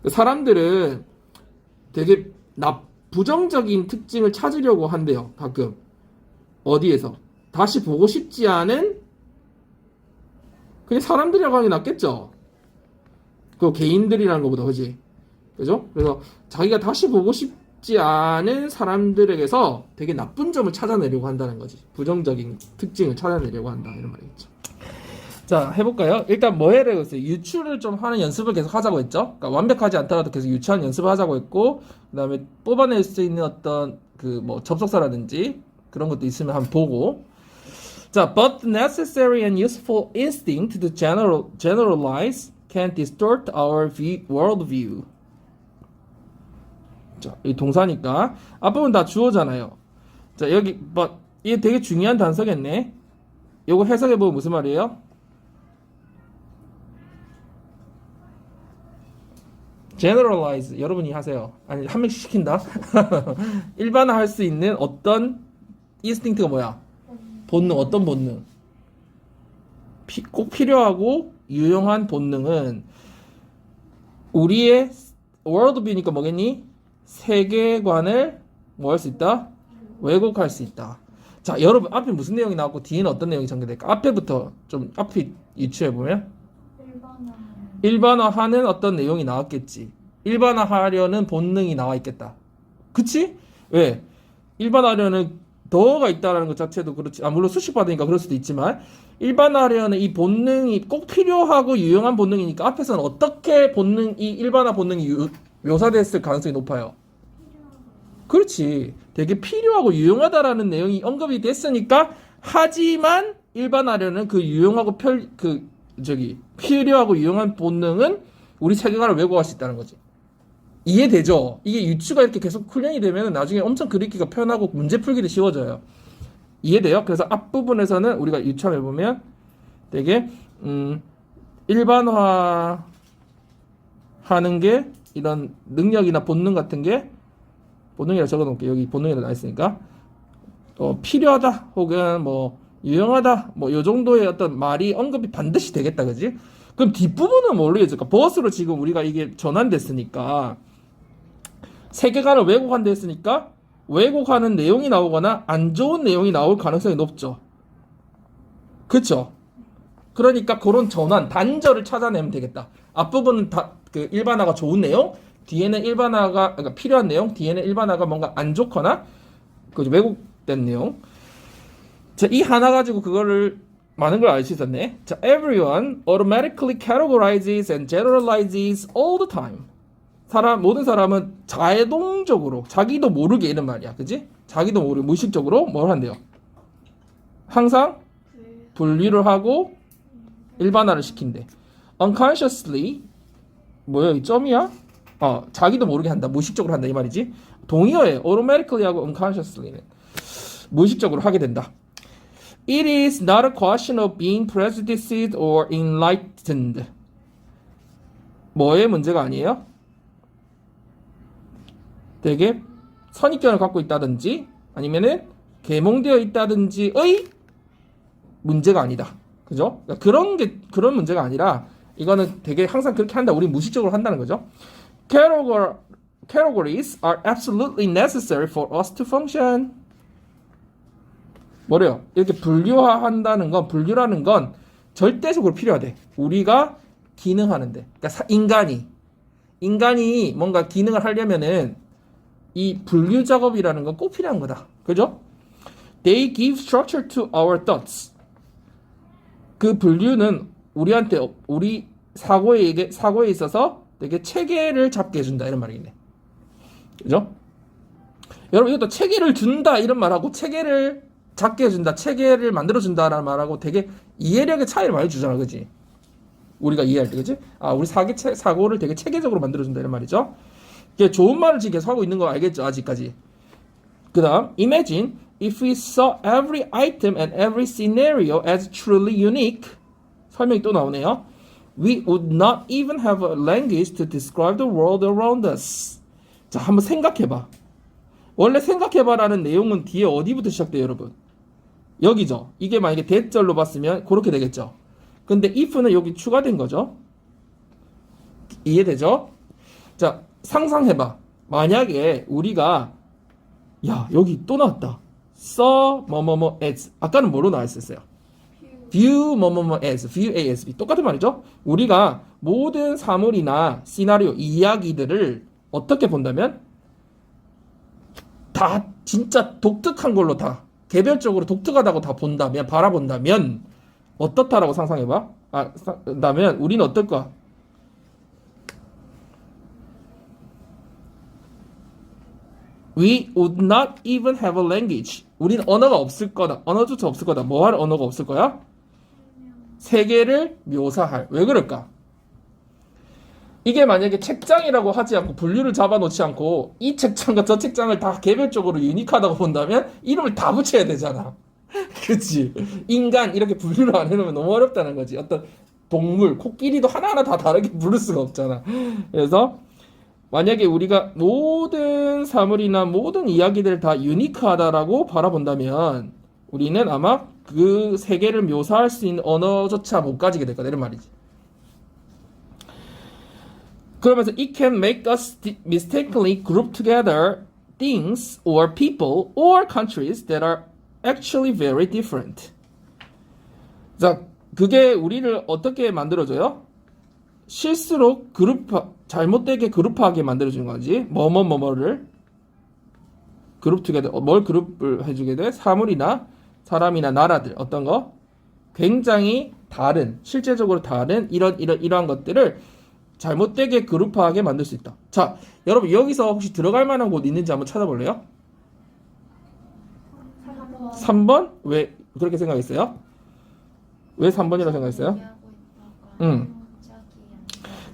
사람들은 되게 부정적인 특징을 찾으려고 한대요. 가끔 어디에서 다시 보고 싶지 않은 그냥 사람들이라고 하는 게 낫겠죠. 그 개인들이라는 것보다 그지? 그죠? 그래서 자기가 다시 보고 싶지 않은 사람들에게서 되게 나쁜 점을 찾아내려고 한다는 거지. 부정적인 특징을 찾아내려고 한다 이런 말이겠죠. 자, 해볼까요? 일단 뭐 해라고 했어요? 유추를 좀 하는 연습을 계속 하자고 했죠. 그러니까 완벽하지 않더라도 계속 유추하는 연습을 하자고 했고, 그 다음에 뽑아낼 수 있는 어떤 그 뭐 접속사라든지 그런 것도 있으면 한번 보고. 자, but the necessary and useful instinct to generalize can distort our world view. 자, 이 동사니까 앞부분 다 주어잖아요. 자, 여기 but 이게 되게 중요한 단서겠네. 요거 해석해 보면 무슨 말이에요? generalize 여러분이 하세요. 아니 한 명씩 시킨다. 일반화할 수 있는 어떤 instinct가 뭐야? 본능, 어떤 본능? 꼭 필요하고 유용한 본능은 우리의 worldview니까 뭐겠니? 세계관을 뭐 할 수 있다? 왜곡할 수 있다. 자, 여러분 앞에 무슨 내용이 나왔고 뒤에는 어떤 내용이 전개될까? 앞에부터 좀 앞에 유추해보면 일반화하는 어떤 내용이 나왔겠지. 일반화하려는 본능이 나와 있겠다. 그치? 왜? 일반화하려는 더가 있다는 것 자체도 그렇지. 물론 수식 받으니까 그럴 수도 있지만 일반화하려는 이 본능이 꼭 필요하고 유용한 본능이니까 앞에서는 어떻게 이 일반화 본능이 묘사됐을 가능성이 높아요. 그렇지. 되게 필요하고 유용하다라는 내용이 언급이 됐으니까 하지만 일반화하려는 그 유용하고 필요하고 유용한 본능은 우리 세계관을 왜곡할 수 있다는 거지. 이해되죠? 이게 유추가 이렇게 계속 훈련이 되면 나중에 엄청 그리기가 편하고 문제 풀기도 쉬워져요. 이해돼요? 그래서 앞부분에서는 우리가 유추를 해보면 되게 일반화하는 게 이런 능력이나 본능 같은 게 본능이라 적어놓을게요. 여기 본능이라 나있으니까 필요하다 혹은 뭐 유용하다 뭐 요 정도의 어떤 말이 언급이 반드시 되겠다, 그지? 그럼 뒷부분은 뭘로 이어질까? 버스로 지금 우리가 이게 전환됐으니까 세계관을 왜곡한다 했으니까 왜곡하는 내용이 나오거나 안 좋은 내용이 나올 가능성이 높죠. 그쵸? 그러니까 그런 전환, 단절을 찾아내면 되겠다. 앞부분은 다 그 일반화가 좋은 내용, 뒤에는 일반화가 그러니까 필요한 내용, 뒤에는 일반화가 뭔가 안 좋거나 그 왜곡된 내용. 자, 이 하나 가지고 그거를 많은 걸 알 수 있었네. 자, everyone automatically categorizes and generalizes all the time. 모든 사람은 자동적으로, 자기도 모르게 이런 말이야. 그지? 자기도 모르게 무의식적으로 뭘 한대요? 항상 분류를 하고 일반화를 시킨대. unconsciously, 뭐야, 이 점이야? 자기도 모르게 한다. 무의식적으로 한다. 이 말이지. 동의어에 automatically 하고 unconsciously는 무의식적으로 하게 된다. It is not a question of being prejudiced or enlightened. 뭐의 문제가 아니에요? 되게 선입견을 갖고 있다든지 아니면은 계몽되어 있다든지의 문제가 아니다. 그죠? 그러니까 그런 문제가 아니라 이거는 되게 항상 그렇게 한다. 우리 무의식적으로 한다는 거죠. Categories are absolutely necessary for us to function. 뭐래요? 이렇게 분류화한다는 건, 분류라는 건 절대적으로 필요하대. 우리가 기능하는데. 그러니까 인간이 뭔가 기능을 하려면은 이 분류 작업이라는 건 꼭 필요한 거다. 그죠? They give structure to our thoughts. 그 분류는 우리 사고에 있어서 되게 체계를 잡게 해준다. 이런 말이겠네. 그죠? 여러분, 이것도 체계를 준다. 이런 말하고 체계를 잡게 해준다, 체계를 만들어준다라는 말하고 되게 이해력의 차이를 많이 주잖아, 그지? 우리가 이해할 때, 그지? 우리 사고를 되게 체계적으로 만들어준다, 이런 말이죠. 이게 좋은 말을 지금 계속 하고 있는 거 알겠죠, 아직까지? 그 다음, imagine if we saw every item and every scenario as truly unique. 설명이 또 나오네요. We would not even have a language to describe the world around us. 자, 한번 생각해봐. 원래 생각해봐라는 내용은 뒤에 어디부터 시작돼요, 여러분? 여기죠. 이게 만약에 대절로 봤으면 그렇게 되겠죠. 근데 if는 여기 추가된 거죠. 이해되죠? 자, 상상해봐. 만약에 우리가 여기 또 나왔다. saw 뭐뭐뭐 as. 아까는 뭐로 나왔었어요? view 뭐뭐뭐 as. view as. 똑같은 말이죠. 우리가 모든 사물이나 시나리오, 이야기들을 어떻게 본다면 다 진짜 독특한 걸로 다 개별적으로 독특하다고 다 본다면, 바라본다면 어떻다라고 상상해봐. 그다면 우리는 어떨까? We would not even have a language. 우리는 언어가 없을 거다. 언어조차 없을 거다. 뭐 할 언어가 없을 거야? 세계를 묘사할. 왜 그럴까? 이게 만약에 책장이라고 하지 않고 분류를 잡아놓지 않고 이 책장과 저 책장을 다 개별적으로 유니크하다고 본다면 이름을 다 붙여야 되잖아. 그치? 인간 이렇게 분류를 안 해놓으면 너무 어렵다는 거지. 어떤 동물, 코끼리도 하나하나 다 다르게 부를 수가 없잖아. 그래서 만약에 우리가 모든 사물이나 모든 이야기들을 다 유니크하다라고 바라본다면 우리는 아마 그 세계를 묘사할 수 있는 언어조차 못 가지게 될 거다. 이런 말이지. 그러면서 it can make us mistakenly group together things or people or countries that are actually very different. 자, 그게 우리를 어떻게 만들어줘요? 실수로 잘못되게 그룹하게 만들어주는 거지. 뭐뭐뭐뭐를 그룹 투게더. 뭘 그룹을 해주게 돼? 사물이나 사람이나 나라들 어떤 거? 굉장히 다른, 실제적으로 다른 이러한 것들을 잘못되게 그룹화하게 만들 수 있다. 자, 여러분 여기서 혹시 들어갈 만한 곳 있는지 한번 찾아볼래요? 3번? 왜 그렇게 생각했어요? 왜 3번이라고 생각했어요?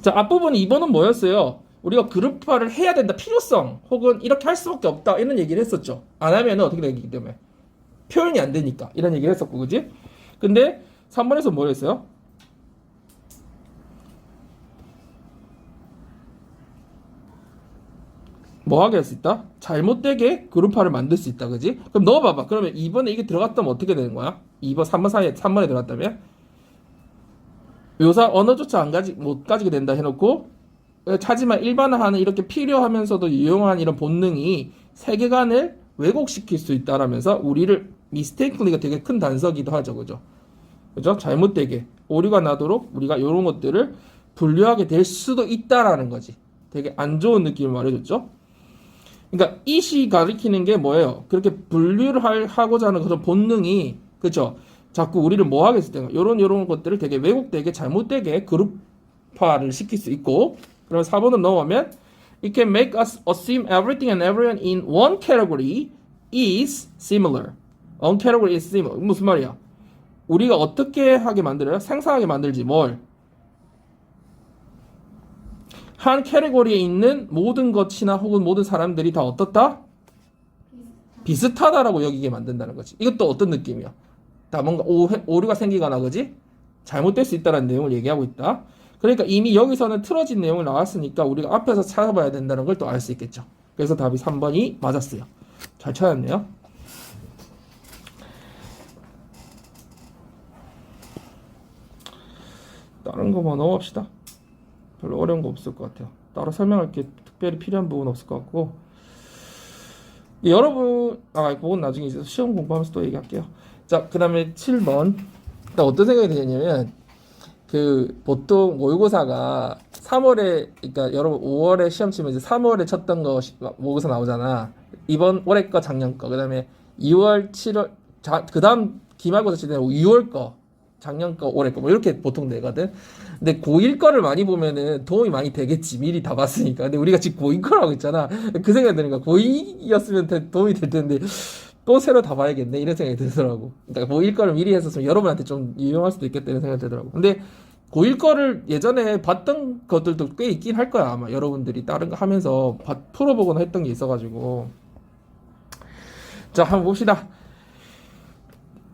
자, 앞부분 2번은 뭐였어요? 우리가 그룹화를 해야 된다. 필요성 혹은 이렇게 할 수밖에 없다. 이런 얘기를 했었죠. 안 하면 어떻게 되기 때문에 표현이 안 되니까 이런 얘기를 했었고, 그지? 근데 3번에서 뭐 했어요? 뭐 하게 할 수 있다? 잘못되게 그룹화를 만들 수 있다. 그지? 그럼 넣어봐봐. 그러면 2번에 이게 들어갔다면 어떻게 되는 거야? 2번, 3번 사이에 3번에 들어갔다면? 묘사 언어조차 못 가지게 된다 해놓고 하지만 일반화하는 이렇게 필요하면서도 유용한 이런 본능이 세계관을 왜곡시킬 수 있다라면서 우리를 미스테이크리가 되게 큰 단서기도 하죠. 그죠? 그죠? 잘못되게 오류가 나도록 우리가 이런 것들을 분류하게 될 수도 있다라는 거지. 되게 안 좋은 느낌을 말해줬죠. 그러니까 이시 가리키는 게 뭐예요? 그렇게 분류를 하고자 하는 그런 본능이 그죠? 자꾸 우리를 뭐 하겠을 때가 요런 것들을 되게 왜곡되게 잘못되게 그룹화를 시킬 수 있고 그러면 4번으로 넘어가면 It can make us assume everything and everyone in one category is similar. One category is similar. 무슨 말이야? 우리가 어떻게 하게 만들어요? 생성하게 만들지 뭘? 한 캐테고리에 있는 모든 것이나 혹은 모든 사람들이 다 어떻다? 비슷하다라고 여기게 만든다는 거지. 이것도 어떤 느낌이야? 다 뭔가 오류가 생기거나 그지? 잘못될 수 있다는 내용을 얘기하고 있다. 그러니까 이미 여기서는 틀어진 내용을 나왔으니까 우리가 앞에서 찾아봐야 된다는 걸 또 알 수 있겠죠. 그래서 답이 3번이 맞았어요. 잘 찾았네요. 다른 거만 넘어갑시다. 별로 어려운 거 없을 것 같아요. 따로 설명할 게 특별히 필요한 부분 없을 것 같고 여러분 그건 나중에 이제 시험 공부하면서 또 얘기할게요. 자, 그 다음에 7번 어떤 생각이 드냐면 보통 모의고사가 3월에 그러니까 여러분 5월에 시험 치면 이제 3월에 쳤던 거 모의고사 나오잖아. 이번 올해 거 작년 거 그다음에 2월 7월 그다음 기말고사 칠 때는 6월 거 작년 거 올해 거 뭐 이렇게 보통 되거든. 근데 고1 거를 많이 보면은 도움이 많이 되겠지. 미리 다 봤으니까. 근데 우리가 지금 고2 거라고 있잖아. 그 생각이 드는 거야. 고2였으면 도움이 될 텐데 또 새로 다 봐야겠네 이런 생각이 들더라고. 그러니까 고1 거를 미리 했었으면 여러분한테 좀 유용할 수도 있겠다 이런 생각이 들더라고. 근데 고1 거를 예전에 봤던 것들도 꽤 있긴 할 거야. 아마 여러분들이 다른 거 하면서 풀어보거나 했던 게 있어가지고. 자, 한번 봅시다.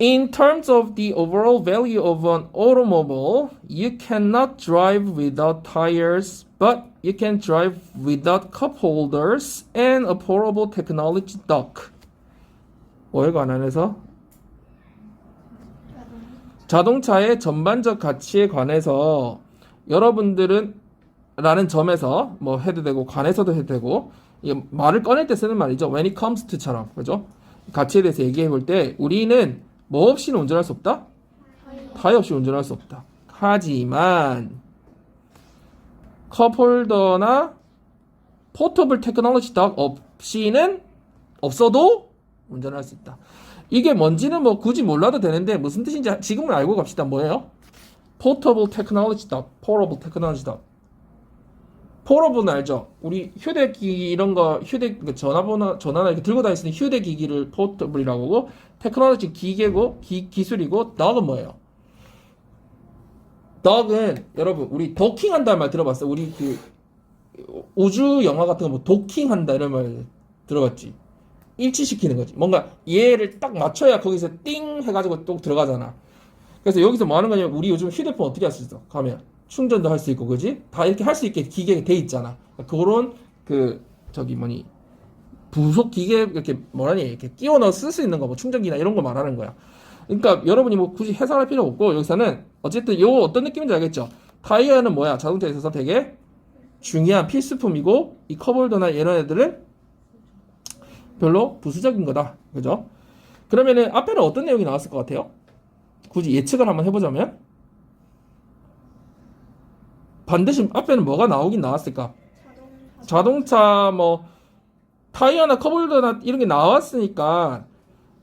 In terms of the overall value of an automobile, you cannot drive without tires, but you can drive without cup holders and a portable technology dock. 뭐에 관해서? 자동차의 전반적 가치에 관해서 여러분들은 라는 점에서 뭐 해도 되고 관해서도 해도 되고 말을 꺼낼 때 쓰는 말이죠. When it comes to처럼 그죠? 가치에 대해서 얘기해 볼 때 우리는 뭐 없이는 운전할 수 없다? 타이어 없이 운전할 수 없다. 하지만 컵홀더나 포터블 테크놀로지 덕 없이는 없어도 운전할 수 있다. 이게 뭔지는 뭐 굳이 몰라도 되는데 무슨 뜻인지 지금은 알고 갑시다. 뭐예요? 포터블 테크놀로지 덕, 포터블 테크놀로지 덕. 포터블은 알죠? 우리 휴대기기 이런 거 전화나 이렇게 들고 다닐 수 있는 휴대기기를 포터블이라고 하고 테크놀로지 기계고 기술이고 덕은 뭐예요? 덕은 여러분 우리 도킹한다는 말 들어봤어요? 우리 우주 영화 같은 거 뭐 도킹한다 이런 말 들어봤지? 일치시키는 거지. 뭔가 얘를 딱 맞춰야 거기서 띵 해가지고 또 들어가잖아. 그래서 여기서 뭐 하는 거냐면 우리 요즘 휴대폰 어떻게 할 수 있어? 가면 충전도 할 수 있고 그지? 다 이렇게 할 수 있게 기계가 돼 있잖아. 그런 부속 기계 이렇게 이렇게 끼워 넣어 쓸 수 있는 거 뭐 충전기나 이런 거 말하는 거야. 그러니까 여러분이 뭐 굳이 해석할 필요 없고 여기서는 어쨌든 요 어떤 느낌인지 알겠죠? 타이어는 뭐야? 자동차에 있어서 되게 중요한 필수품이고 이 컵홀더나 이런 애들은 별로 부수적인 거다. 그죠? 그러면은 앞에는 어떤 내용이 나왔을 것 같아요? 굳이 예측을 한번 해보자면 반드시 앞에는 뭐가 나오긴 나왔을까? 자동차 뭐 타이어나 컵홀더나 이런 게 나왔으니까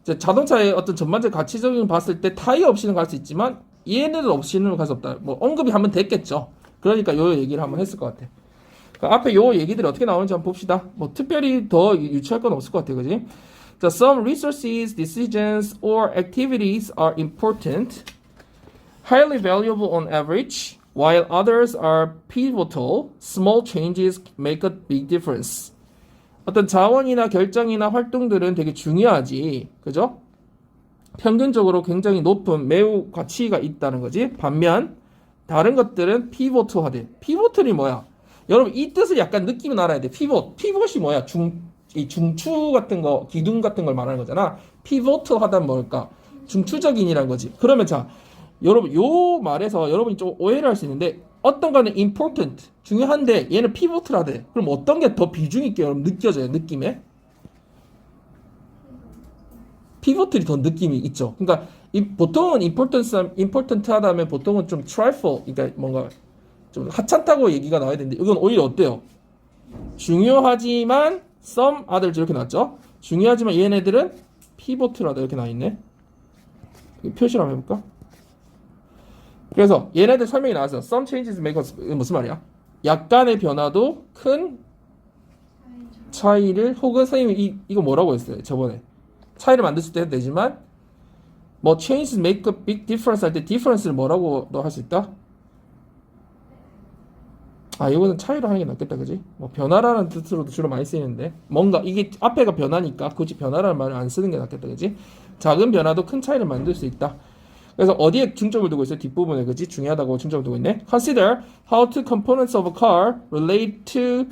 이제 자동차의 어떤 전반적 가치적인 봤을 때 타이어 없이는 갈 수 있지만 얘네들 없이는 갈 수 없다. 뭐 언급이 한번 됐겠죠. 그러니까 요 얘기를 한번 했을 것 같아. 그러니까 앞에 요 얘기들이 어떻게 나오는지 한번 봅시다. 뭐 특별히 더 유추할 건 없을 것 같아, 그지? 자, some resources, decisions, or activities are important, highly valuable on average, while others are pivotal. Small changes make a big difference. 어떤 자원이나 결정이나 활동들은 되게 중요하지, 그죠? 평균적으로 굉장히 높은 매우 가치가 있다는 거지. 반면 다른 것들은 피보트화돼. 피보틀이 뭐야? 여러분 이 뜻을 약간 느낌은 알아야 돼. 피벗이 뭐야? 이 중추 같은 거, 기둥 같은 걸 말하는 거잖아. 피보트 하다 뭘까? 중추적인이란 거지. 그러면 자, 여러분 요 말에서 여러분이 좀 오해를 할 수 있는데 어떤 거는 important, 중요한데 얘는 피보트라대. 그럼 어떤 게 더 비중 있게 여러분 느껴져요? 느낌에? 피보트이 더 느낌이 있죠. 그러니까 보통은 important 하다면 보통은 좀 trifle, 그러니까 뭔가 좀 하찮다고 얘기가 나와야 되는데 이건 오히려 어때요? 중요하지만 some others 이렇게 나왔죠. 중요하지만 얘네들은 피보트라다 이렇게 나와있네. 표시를 한번 해볼까? 그래서 얘네들 설명이 나왔어. Some changes make us, 무슨 말이야? 약간의 변화도 큰 차이를, 혹은 선생님이 이거 뭐라고 했어요? 저번에 차이를 만들 수 있도 되지만 뭐 changes make a big difference 할 때 difference를 뭐라고 너 할 수 있다? 아, 이거는 차이로 하는 게 낫겠다, 그지? 뭐 변화라는 뜻으로도 주로 많이 쓰이는데 뭔가 이게 앞에가 변화니까 굳이 변화라는 말을 안 쓰는 게 낫겠다, 그지? 작은 변화도 큰 차이를 만들 수 있다. 그래서 어디에 중점을 두고 있어요? 뒷부분에, 그지? 중요하다고 중점을 두고 있네. Consider how two components of a car relate to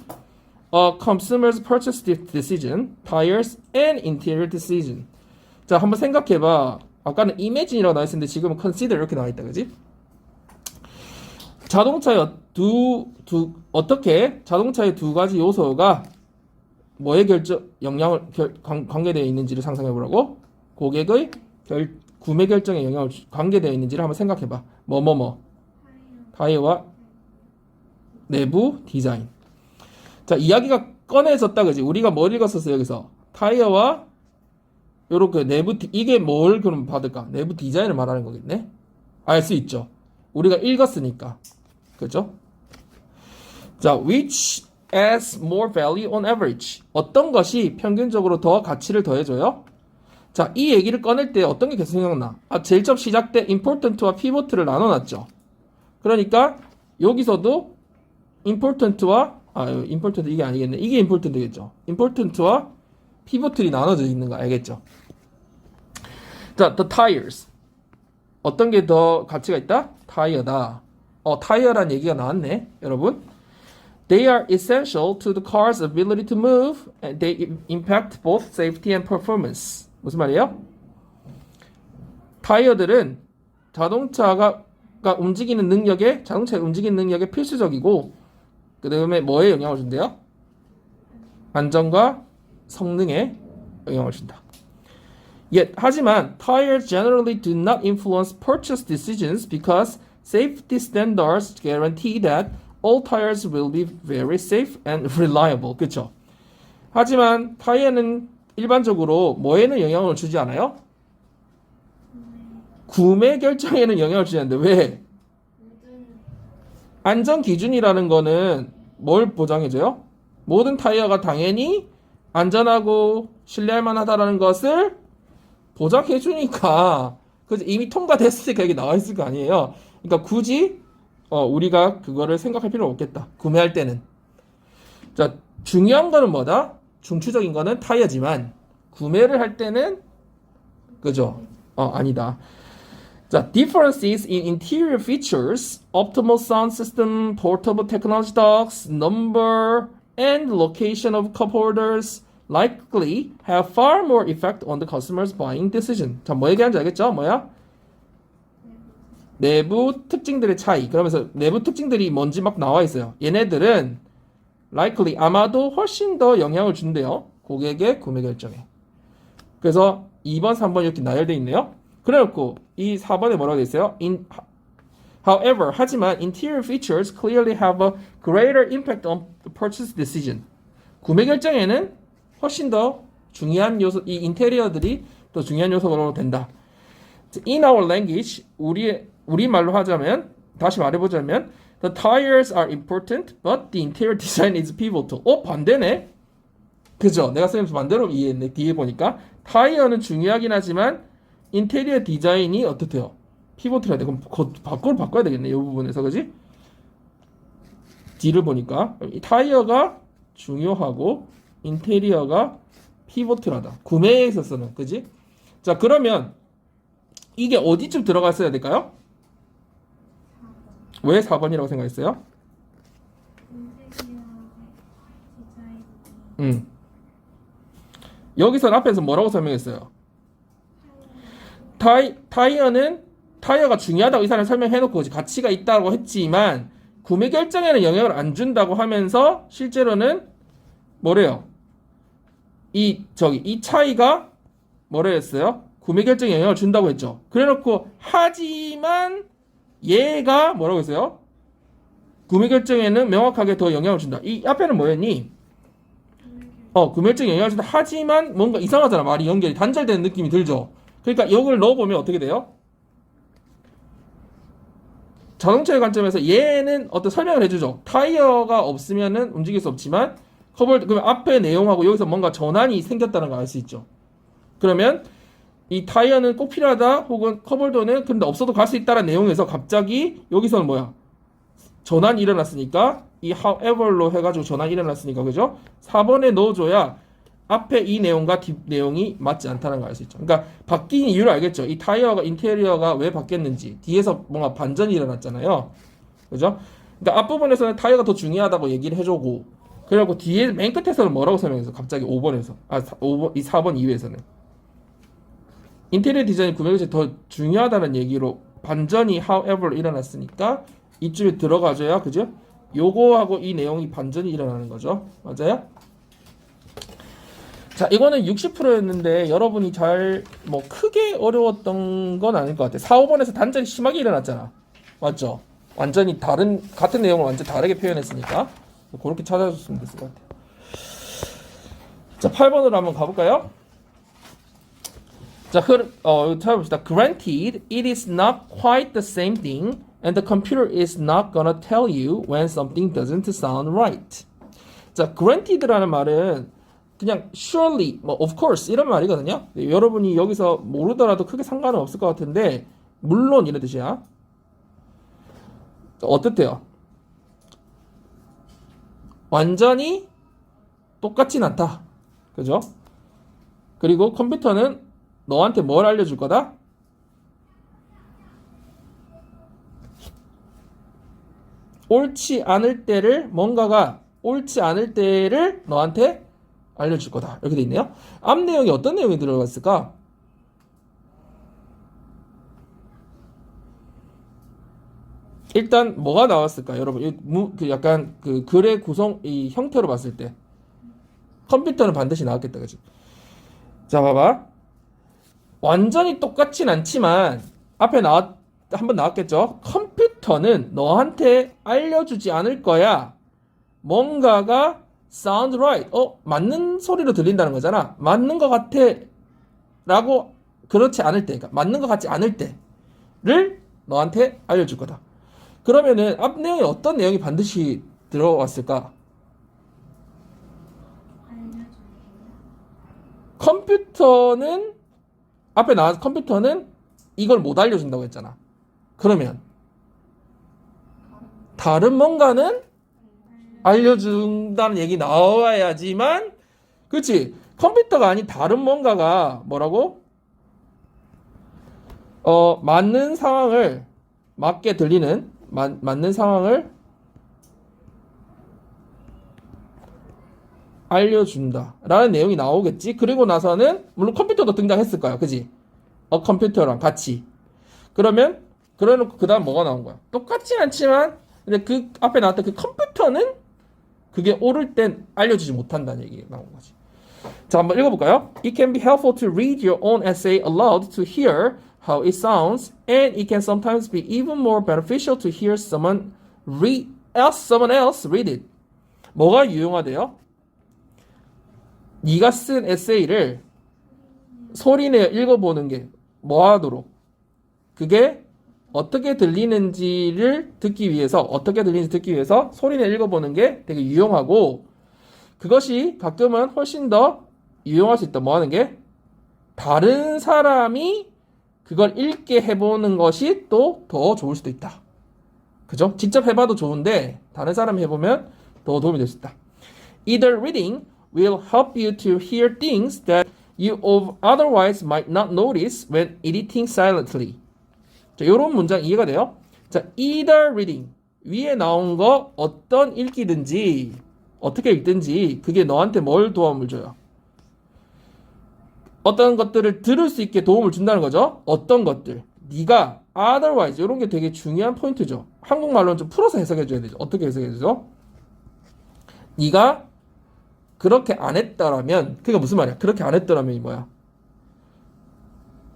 a consumer's purchase decision, tires, and interior decision. 자, 한번 생각해봐. 아까는 imagine이라고 나와 있었는데 지금은 consider 이렇게 나와 있다, 그지? 자동차의 어떻게 자동차의 두 가지 요소가 뭐에 영향을 관계되어 있는지를 상상해 보라고. 고객의 구매 결정에 영향을 관계되어 있는지를 한번 생각해 봐. 타이어와 내부 디자인. 자, 이야기가 꺼내졌다, 그지? 우리가 뭘 읽었었어 여기서? 타이어와 요렇게 내부 이게 뭘 그럼 받을까? 내부 디자인을 말하는 거겠네. 알 수 있죠. 우리가 읽었으니까. 그죠? 자, which adds more value on average. 어떤 것이 평균적으로 더 가치를 더해줘요? 자, 이 얘기를 꺼낼 때 어떤 게 계속 생각나? 아, 제일 처음 시작 때 important와 pivot를 나눠놨죠. 그러니까 여기서도 important와 important 이게 아니겠네. 이게 important겠죠. important와 pivot이 나눠져 있는 거 알겠죠? 자, the tires. 어떤 게 더 가치가 있다? 타이어다. 타이어란 얘기가 나왔네, 여러분. They are essential to the car's ability to move, and they impact both safety and performance. 무슨 말이에요? 타이어들은 자동차의 움직이는 능력에 필수적이고, 그 다음에 뭐에 영향을 준대요? 안전과 성능에 영향을 준다. 하지만 tires generally do not influence purchase decisions because safety standards guarantee that all tires will be very safe and reliable. 그렇죠? 하지만 타이어는 일반적으로 뭐에는 영향을 주지 않아요? 구매 결정에는 영향을 주지 않는데 왜? 안전 기준이라는 거는 뭘 보장해줘요? 모든 타이어가 당연히 안전하고 신뢰할 만하다라는 것을 보장해주니까 그래서 이미 통과됐으니까 여기 나와 있을 거 아니에요. 그러니까 굳이 우리가 그거를 생각할 필요는 없겠다. 구매할 때는. 자, 중요한 거는 뭐다? 중추적인 거는 타이어지만 구매를 할 때는 그죠? 아니다. 자, differences in interior features, optimal sound system, portable technology docks, number and location of cup holders likely have far more effect on the customer's buying decision. 자, 뭐 얘기하는지 알겠죠? 뭐야? 내부 특징들의 차이. 그러면서 내부 특징들이 뭔지 막 나와 있어요. 얘네들은 likely 아마도 훨씬 더 영향을 준대요. 고객의 구매 결정에. 그래서 2번, 3번 이렇게 나열되어 있네요. 그래놓고 이 4번에 뭐라고 되어 있어요? However, 하지만 interior features clearly have a greater impact on the purchase decision. 구매 결정에는 훨씬 더 중요한 요소, 이 인테리어들이 더 중요한 요소로 된다. In our language, 우리 말로 하자면, 다시 말해보자면, the tires are important, but the interior design is pivotal. 반대네? 그죠? 내가 선생님 반대로 이해했네. 뒤에 보니까. 타이어는 중요하긴 하지만, 인테리어 디자인이 어떻대요? 피보트를 해야 돼. 그럼 밖으로 바꿔야 되겠네. 이 부분에서, 그지? 뒤를 보니까, 이 타이어가 중요하고, 인테리어가 피보트라다. 구매에 있어서는, 그지? 자, 그러면, 이게 어디쯤 들어가 있어야 될까요? 왜 4번이라고 생각했어요? 음. 여기서 앞에서 뭐라고 설명했어요? 타이어가 중요하다고 이 사람이 설명해놓고 가치가 있다고 했지만 구매 결정에는 영향을 안 준다고 하면서 실제로는 뭐래요? 이 차이가 뭐라 했어요? 구매 결정에 영향을 준다고 했죠. 그래놓고 하지만 얘가 뭐라고 했어요? 구매 결정에는 명확하게 더 영향을 준다. 이 앞에는 뭐였니? 구매 결정에 영향을 준다. 하지만 뭔가 이상하잖아. 말이 연결이 단절되는 느낌이 들죠. 그러니까 이걸 넣어보면 어떻게 돼요? 자동차의 관점에서 얘는 어떤 설명을 해주죠. 타이어가 없으면은 움직일 수 없지만 그러면 앞에 내용하고 여기서 뭔가 전환이 생겼다는 걸 알 수 있죠. 그러면 이 타이어는 꼭 필요하다 혹은 커볼더는 근데 없어도 갈 수 있다는 내용에서 갑자기 여기서는 뭐야? 전환이 일어났으니까 이 however로 해가지고 전환이 일어났으니까 그죠? 4번에 넣어줘야 앞에 이 내용과 뒷 내용이 맞지 않다는 걸 알 수 있죠. 그러니까 바뀐 이유를 알겠죠. 이 타이어가 인테리어가 왜 바뀌었는지 뒤에서 뭔가 반전이 일어났잖아요. 그죠? 그러니까 앞부분에서는 타이어가 더 중요하다고 얘기를 해주고 그리고 뒤에 맨 끝에서는 뭐라고 설명해서 갑자기 5번에서 5번, 이 4번 이후에서는 인테리어 디자인 구매가 더 중요하다는 얘기로 반전이 however 일어났으니까 이쯤에 들어가줘야 그죠? 요거하고 이 내용이 반전이 일어나는 거죠. 맞아요? 자, 이거는 60%였는데 여러분이 잘 뭐 크게 어려웠던 건 아닐 것 같아요. 4, 5번에서 단절이 심하게 일어났잖아. 맞죠? 완전히 같은 내용을 완전 다르게 표현했으니까 그렇게 찾아줬으면 됐을 것 같아요. 자, 8번으로 한번 가볼까요? 자, 찾아봅시다. Granted, it is not quite the same thing, and the computer is not gonna tell you when something doesn't sound right. 자, granted라는 말은 그냥 surely, of course 이런 말이거든요. 여러분이 여기서 모르더라도 크게 상관은 없을 것 같은데 물론 이런 뜻이야. 어떻대요? 완전히 똑같진 않다. 그죠? 그리고 컴퓨터는 너한테 뭘 알려줄 거다? 뭔가가 옳지 않을 때를 너한테 알려줄 거다. 이렇게 돼 있네요. 앞 내용이 어떤 내용이 들어갔을까? 일단 뭐가 나왔을까, 여러분? 약간 그 글의 구성 이 형태로 봤을 때 컴퓨터는 반드시 나왔겠다, 그지? 자, 봐봐. 완전히 똑같진 않지만 앞에 한번 나왔겠죠? 컴퓨터는 너한테 알려주지 않을 거야. 뭔가가 sound right. 맞는 소리로 들린다는 거잖아. 맞는 것 같아. 라고 그렇지 않을 때, 그러니까 맞는 것 같지 않을 때를 너한테 알려줄 거다. 그러면은 앞 내용에 어떤 내용이 반드시 들어왔을까? 컴퓨터는 앞에 나와서 컴퓨터는 이걸 못 알려준다고 했잖아. 그러면 다른 뭔가는 알려준다는 얘기 나와야지만, 그치? 컴퓨터가 아닌 다른 뭔가가 뭐라고? 맞는 상황을 맞게 들리는 맞는 상황을 알려준다 라는 내용이 나오겠지. 그리고 나서는 물론 컴퓨터도 등장했을 거야, 그지? 컴퓨터랑 같이. 그러면 그래놓고 그 다음 뭐가 나온 거야? 똑같진 않지만 근데 그 앞에 나왔던 그 컴퓨터는 그게 옳을 땐 알려주지 못한다는 얘기 나온 거지. 자, 한번 읽어볼까요? It can be helpful to read your own essay aloud to hear how it sounds, and it can sometimes be even more beneficial to hear someone else read it. 뭐가 유용하대요? 네가 쓴 에세이를 소리내어 읽어보는 게 뭐하도록? 그게 어떻게 들리는지 듣기 위해서 소리내어 읽어보는 게 되게 유용하고, 그것이 가끔은 훨씬 더 유용할 수 있다. 뭐 하는 게? 다른 사람이 그걸 읽게 해보는 것이 또 더 좋을 수도 있다. 그죠? 직접 해봐도 좋은데 다른 사람이 해보면 더 도움이 될 수 있다. Either reading will help you to hear things that you otherwise might not notice when editing silently. 자, 요런 문장 이해가 돼요? 자, either reading 위에 나온 거 어떤 읽기든지 어떻게 읽든지 그게 너한테 뭘 도움을 줘요? 어떤 것들을 들을 수 있게 도움을 준다는 거죠. 어떤 것들. 네가 otherwise 이런 게 되게 중요한 포인트죠. 한국말로는 좀 풀어서 해석해 줘야 되죠. 어떻게 해석해 주죠? 네가 그렇게 안 했더라면 그게 무슨 말이야? 그렇게 안 했더라면이 뭐야?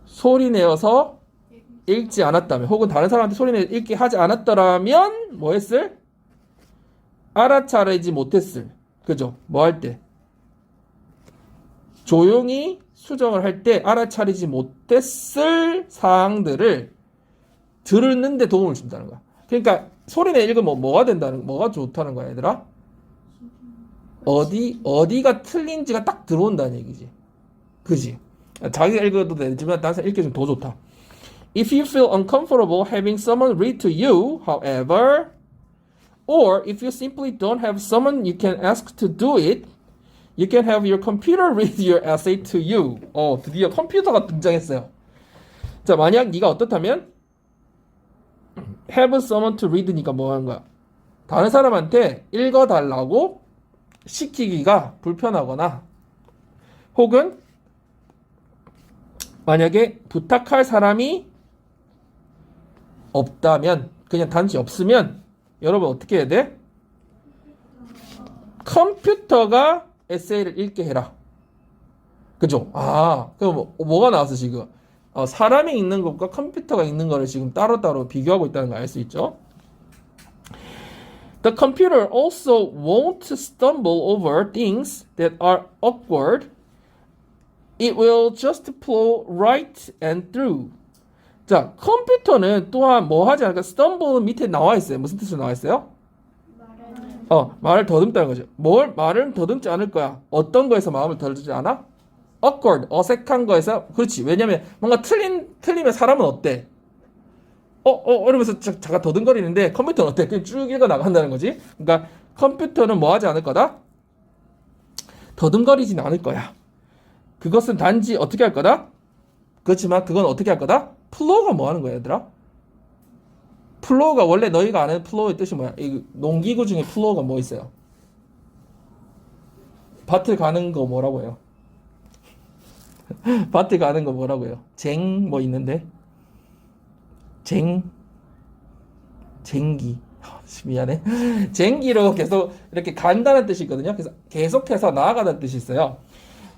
소리 내어서 읽지 않았다면 혹은 다른 사람한테 소리 내어 읽게 하지 않았더라면 뭐 했을? 알아차리지 못했을. 그죠? 뭐 할 때? 조용히 수정을 할 때 알아차리지 못했을 사항들을 들었는데 도움을 준다는 거야. 그러니까 소리내 읽으면 뭐가 된다는, 뭐가 좋다는 거야, 얘들아? 어디가 틀린지가 딱 들어온다는 얘기지. 그지? 자기가 읽어도 되지만 다른 사람 읽기 좀 더 좋다. If you feel uncomfortable having someone read to you, however, or if you simply don't have someone you can ask to do it, you can have your computer read your essay to you. 드디어 컴퓨터가 등장했어요. 자, 만약 네가 어떻다면 have someone to read니까 뭐 하는 거야? 다른 사람한테 읽어달라고 시키기가 불편하거나 혹은 만약에 부탁할 사람이 없다면 그냥 단지 없으면 여러분 어떻게 해야 돼? 컴퓨터가 에세이를 읽게 해라. 그죠? 그럼 뭐가 나왔어 지금? 사람이 읽는 것과 컴퓨터가 읽는 거를 지금 따로따로 비교하고 있다는 걸 알 수 있죠? The computer also won't stumble over things that are awkward. It will just plow right and through. 자, 컴퓨터는 또한 뭐 하지 않을까? stumble 밑에 나와 있어요. 무슨 뜻으로 나와 있어요? 말을 더듬다는 거죠. 말을 더듬지 않을 거야. 어떤 거에서 마음을 더듬지 않아? awkward, 어색한 거에서. 그렇지. 왜냐면 뭔가 틀리면 사람은 어때? 이러면서 잠깐 더듬거리는데 컴퓨터는 어때? 그냥 쭉 읽어 나간다는 거지. 그러니까 컴퓨터는 뭐 하지 않을 거다? 더듬거리진 않을 거야. 그것은 단지 어떻게 할 거다? 그렇지만 그건 어떻게 할 거다? 플로우가 뭐 하는 거야, 얘들아? 플로우가 원래 너희가 아는 플로우의 뜻이 뭐야? 이 농기구 중에 플로우가 뭐 있어요? 밭을 가는 거 뭐라고 해요? 밭을 가는 거 뭐라고 해요? 뭐 있는데? 쟁기. 미안해. 쟁기로 계속 이렇게 간다는 뜻이 있거든요. 그래서 계속해서 나아가는 뜻이 있어요.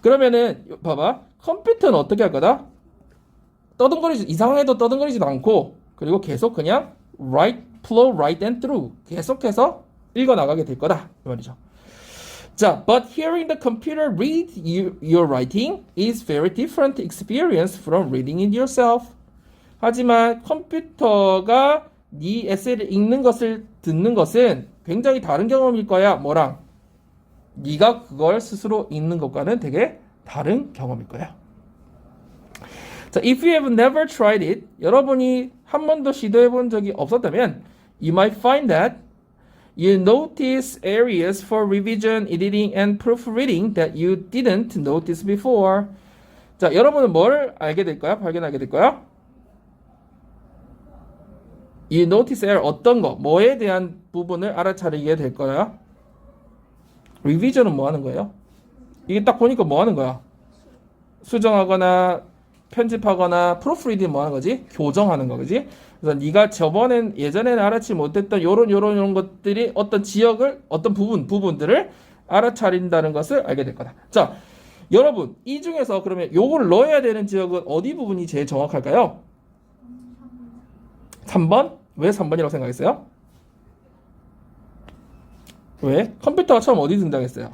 그러면은 봐봐. 컴퓨터는 어떻게 할 거다? 이상해도 떠듬거리지도 않고 그리고 계속 그냥 flow right and through 계속해서 읽어 나가게 될 거다 이 말이죠. 자, but hearing the computer read your writing is very different experience from reading it yourself. 하지만 컴퓨터가 네 에세이를 읽는 것을 듣는 것은 굉장히 다른 경험일 거야. 뭐랑? 네가 그걸 스스로 읽는 것과는 되게 다른 경험일 거야. 자, if you have never tried it, 여러분이 한 번도 시도해 본 적이 없었다면, you might find that you notice areas for revision, editing, and proofreading that you didn't notice before. 자, 여러분은 뭘 알게 될까요? 발견하게 될까요? You notice area 어떤 거, 뭐에 대한 부분을 알아차리게 될 거야? revision은 뭐 하는 거예요? 이게 딱 보니까 뭐 하는 거야? 수정하거나 편집하거나 proofreading 뭐 하는 거지? 교정하는 거, 그지? 그래서 네가 예전에는 알아채지 못했던 요런 것들이 어떤 지역을, 어떤 부분들을 알아차린다는 것을 알게 될 거다. 자, 여러분, 이 중에서 그러면 요거를 넣어야 되는 지역은 어디 부분이 제일 정확할까요? 3번? 왜 3번이라고 생각했어요? 왜? 컴퓨터가 처음 어디 등장했어요?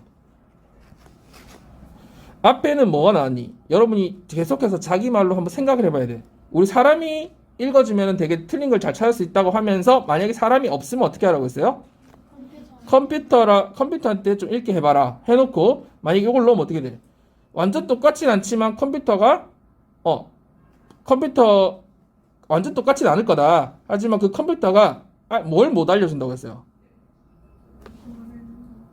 앞에는 뭐가 나왔니? 여러분이 계속해서 자기 말로 한번 생각을 해봐야 돼. 우리 사람이 읽어주면 되게 틀린 걸 잘 찾을 수 있다고 하면서 만약에 사람이 없으면 어떻게 하라고 했어요? 컴퓨터한테 좀 읽게 해봐라 해놓고 만약에 이걸 넣으면 어떻게 돼? 완전 똑같진 않지만 컴퓨터 완전 똑같진 않을 거다. 하지만 그 컴퓨터가 뭘 못 알려준다고 했어요?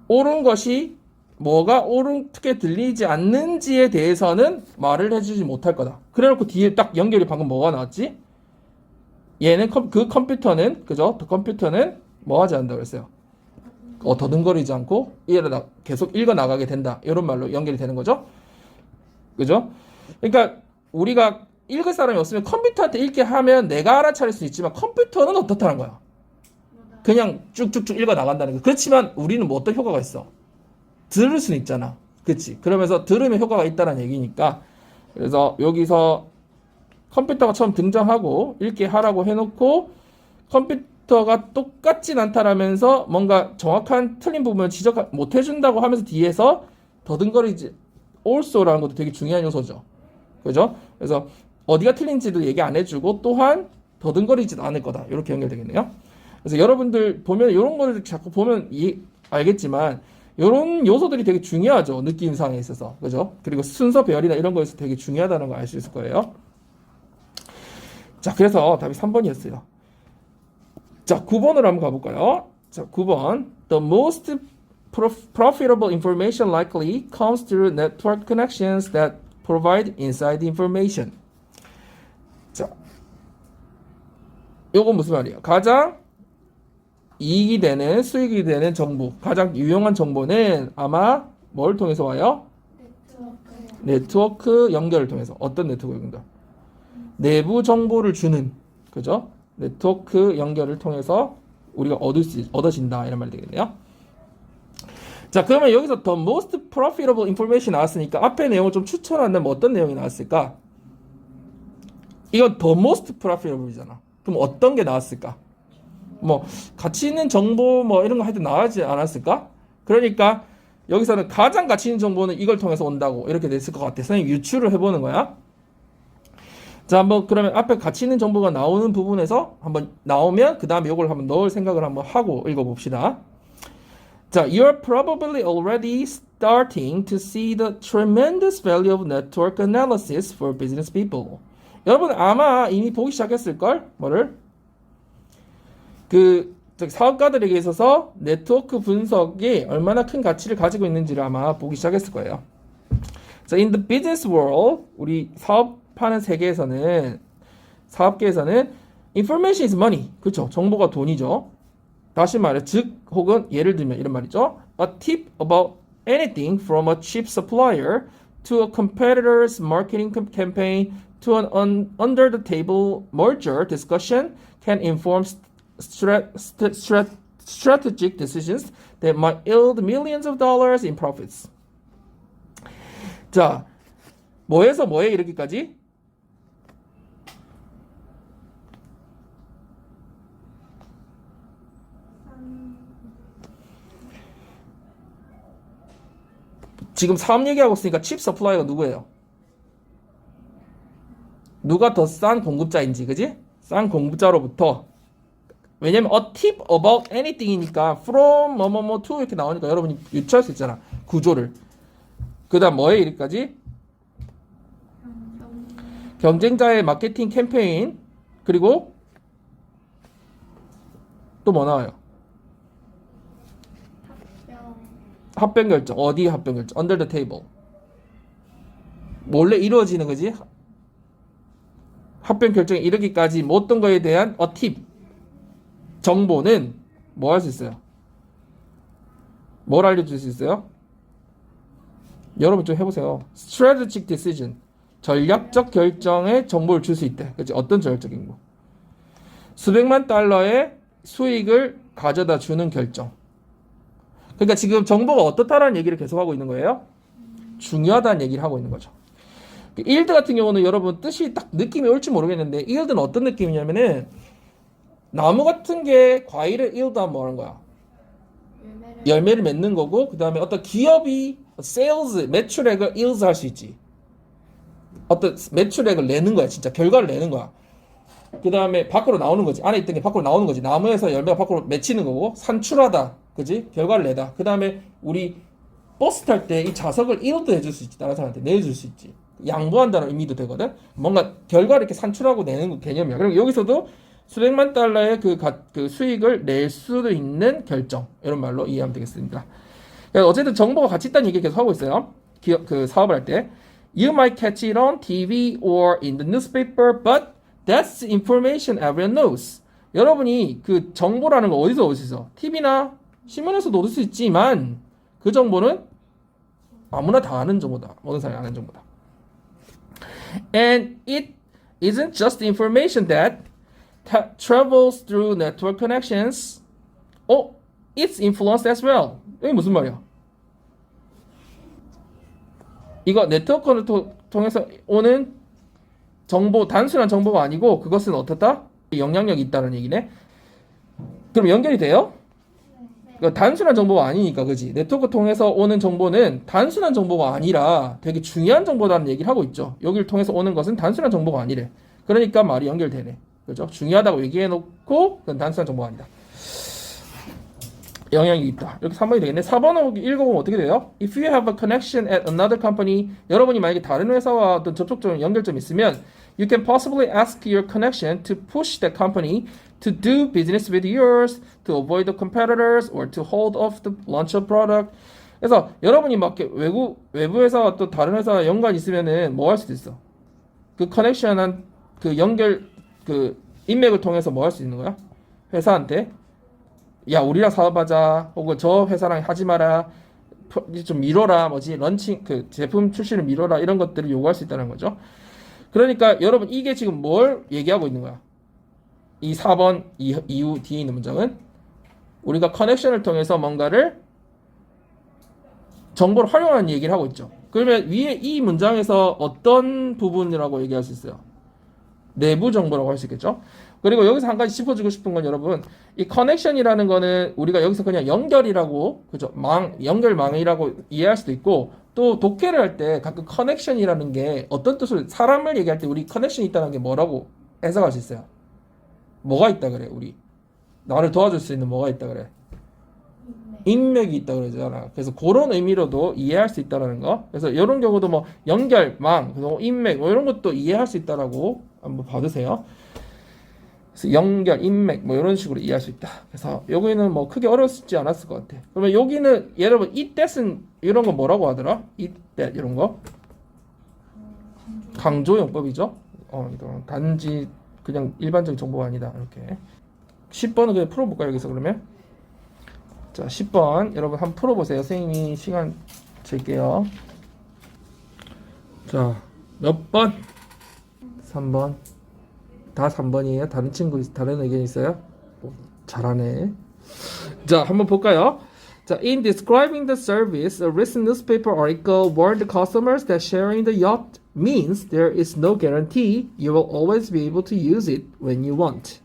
옳은 것이 뭐가 옳게 들리지 않는지에 대해서는 말을 해주지 못할 거다. 그래놓고 뒤에 딱 연결이 방금 뭐가 나왔지? 얘는 그 컴퓨터는 그죠? 그 컴퓨터는 뭐 하지 않는다고 했어요? 더듬거리지 않고 계속 읽어 나가게 된다. 이런 말로 연결이 되는 거죠. 그죠? 그러니까 우리가 읽을 사람이 없으면 컴퓨터한테 읽게 하면 내가 알아차릴 수 있지만 컴퓨터는 어떻다는 거야. 그냥 쭉쭉쭉 읽어 나간다는 거. 그렇지만 우리는 뭐 어떤 효과가 있어? 들을 수는 있잖아. 그치? 그러면서 들으면 효과가 있다는 얘기니까. 그래서 여기서 컴퓨터가 처음 등장하고 읽게 하라고 해놓고 컴퓨터가 똑같진 않다라면서 뭔가 정확한 틀린 부분을 지적 못 해준다고 하면서 뒤에서 더듬거리지 also라는 것도 되게 중요한 요소죠. 그죠? 그래서 어디가 틀린지도 얘기 안 해주고 또한 더듬거리지도 않을 거다. 이렇게 연결되겠네요. 그래서 여러분들 보면 이런 거를 자꾸 보면 알겠지만 이런 요소들이 되게 중요하죠. 느낌상에 있어서. 그죠? 그리고 순서 배열이나 이런 거에서 되게 중요하다는 거 알 수 있을 거예요. 자, 그래서 답이 3번이었어요. 자, 9번으로 한번 가볼까요? 자, 9번. The most profitable information likely comes through network connections that provide inside information. 자, 요건 무슨 말이에요? 가장 이익이 되는, 수익이 되는 정보, 가장 유용한 정보는 아마 뭘 통해서 와요? 네트워크 연결을 통해서. 어떤 네트워크 연결? 내부 정보를 주는, 그죠? 네트워크 연결을 통해서 우리가 얻어진다. 이런 말이 되겠네요. 자, 그러면 여기서 the most profitable information 나왔으니까 앞에 내용을 좀 추천한다면 어떤 내용이 나왔을까? 이건 the most profitable이잖아. 그럼 어떤 게 나왔을까? 뭐 가치 있는 정보 뭐 이런 거 하여튼 나오지 않았을까? 그러니까 여기서는 가장 가치 있는 정보는 이걸 통해서 온다고 이렇게 됐을 것 같아. 선생님 유추를 해보는 거야. 자, 한번 그러면 앞에 가치 있는 정보가 나오는 부분에서 한번 나오면 그 다음에 이걸 한번 넣을 생각을 한번 하고 읽어봅시다. 자, you're probably already starting to see the tremendous value of network analysis for business people. 여러분 아마 이미 보기 시작했을걸? 뭐를? 사업가들에게 있어서 네트워크 분석이 얼마나 큰 가치를 가지고 있는지를 아마 보기 시작했을 거예요. 자, in the business world, 우리 사업하는 세계에서는, 사업계에서는 information is money. 그렇죠? 정보가 돈이죠. 다시 말해, 즉 혹은 예를 들면 이런 말이죠. A tip about anything from a cheap supplier to a competitor's marketing campaign to an under-the-table merger discussion can inform strategic decisions that might yield millions of dollars in profits. 자, 뭐에서 뭐에 이르기까지? 지금 사업 얘기하고 있으니까 칩 서플라이어가 누구예요? 누가 더 싼 공급자인지, 그지? 싼 공급자로부터. 왜냐면 a tip about anything이니까 from 뭐뭐뭐 to 이렇게 나오니까 여러분이 유추할 수 있잖아. 구조를. 그 다음 뭐에 이르기까지? 경쟁자의 마케팅 캠페인. 그리고 또 뭐 나와요? 합병 결정. 어디 합병 결정? Under the table. 몰래 이루어지는 거지. 합병 결정에 이르기까지 뭐 어떤 거에 대한 a tip. 정보는 뭐 할 수 있어요? 뭘 알려줄 수 있어요? 여러분 좀 해보세요. Strategic decision. 전략적 결정에 정보를 줄 수 있대. 그치? 어떤 전략적인 거? 수백만 달러의 수익을 가져다 주는 결정. 그러니까 지금 정보가 어떻다라는 얘기를 계속하고 있는 거예요. 중요하다는 얘기를 하고 있는 거죠. yield 같은 경우는 여러분 뜻이 딱 느낌이 올지 모르겠는데 yield는 어떤 느낌이냐면은 나무 같은 게 과일을 yield하면 뭐 하는 거야? 열매를 맺는 거고 그 다음에 어떤 기업이 sales, 매출액을 yield 할 수 있지. 어떤 매출액을 내는 거야. 진짜 결과를 내는 거야. 그 다음에 밖으로 나오는 거지. 안에 있던 게 밖으로 나오는 거지. 나무에서 열매가 밖으로 맺히는 거고 산출하다. 그지? 결과를 내다. 그 다음에 우리 버스 탈 때 이 자석을 yield 해줄 수 있지. 다른 사람한테 내줄 수 있지. 양보한다는 의미도 되거든. 뭔가 결과를 이렇게 산출하고 내는 개념이야. 그럼 여기서도 수백만 달러의 그 수익을 낼 수도 있는 결정. 이런 말로 이해하면 되겠습니다. 어쨌든 정보가 가치 있다는 얘기 계속 하고 있어요. 사업을 할 때. You might catch it on TV or in the newspaper, but that's information everyone knows. 여러분이 그 정보라는 거 어디서 올 수 있어? TV나 신문에서도 얻을 수 있지만 그 정보는 아무나 다 아는 정보다. 모든 사람이 아는 정보다. And it isn't just information that travels through network connections. It's influenced as well. 이게 무슨 말이야? 이거 네트워크를 통해서 오는 정보, 단순한 정보가 아니고 그것은 어떻다? 영향력이 있다는 얘기네. 그럼 연결이 돼요? 그러니까 단순한 정보가 아니니까, 그지? 네트워크 통해서 오는 정보는 단순한 정보가 아니라 되게 중요한 정보라는 얘기를 하고 있죠. 여기를 통해서 오는 것은 단순한 정보가 아니래. 그러니까 말이 연결되네. 그죠? 중요하다고 얘기해놓고 그건 단순한 정보가 아니다. 영향이 있다. 이렇게 3번이 되겠네. 4번 읽어보면 어떻게 돼요? If you have a connection at another company, 여러분이 만약에 다른 회사와 어떤 접촉점, 연결점이 있으면 you can possibly ask your connection to push the company to do business with yours, to avoid the competitors, or to hold off the launch of product. 그래서 여러분이 막 외부 회사와 또 다른 회사와 연관이 있으면은 뭐 할 수도 있어. 그 커넥션한 그 연결 그 인맥을 통해서 뭐 할 수 있는 거야? 회사한테 야 우리랑 사업하자 혹은 저 회사랑 하지 마라 좀 미뤄라 뭐지 런칭 그 제품 출시를 미뤄라 이런 것들을 요구할 수 있다는 거죠. 그러니까 여러분 이게 지금 뭘 얘기하고 있는 거야? 이 4번 이후 뒤에 있는 문장은 우리가 커넥션을 통해서 뭔가를 정보를 활용하는 얘기를 하고 있죠. 그러면 위에 이 문장에서 어떤 부분이라고 얘기할 수 있어요? 내부 정보라고 할 수 있겠죠. 그리고 여기서 한 가지 짚어주고 싶은 건 여러분 이 커넥션이라는 거는 우리가 여기서 그냥 연결이라고 그죠 연결망이라고 이해할 수도 있고 또 독해를 할 때 가끔 커넥션이라는 게 어떤 뜻을 사람을 얘기할 때 우리 커넥션이 있다는 게 뭐라고 해석할 수 있어요? 뭐가 있다 그래 우리 나를 도와줄 수 있는 뭐가 있다 그래 인맥이 있다 그러잖아. 그래서 그런 의미로도 이해할 수 있다라는 거. 그래서 이런 경우도 뭐 연결망, 인맥 뭐 이런 것도 이해할 수 있다라고 한번 봐주세요. 그래서 연결, 인맥 뭐 이런 식으로 이해할 수 있다. 그래서 여기는 뭐 크게 어렵지 않았을 것 같아. 그러면 여기는 여러분 이 that은 이런 거 뭐라고 하더라? 이 that 이런 거 강조용법이죠. 이거 단지 그냥 일반적인 정보가 아니다. 이렇게 10번은 그냥 풀어볼까요 여기서 그러면? 자 10번 여러분 한번 풀어보세요. 선생님이 시간 줄게요. 자 몇 번? 3번. 다 3번이에요. 다른 친구 다른 의견 있어요? 잘하네. 자 한번 볼까요? 자 in describing the service, a recent newspaper article warned the customers that sharing the yacht means there is no guarantee you will always be able to use it when you want.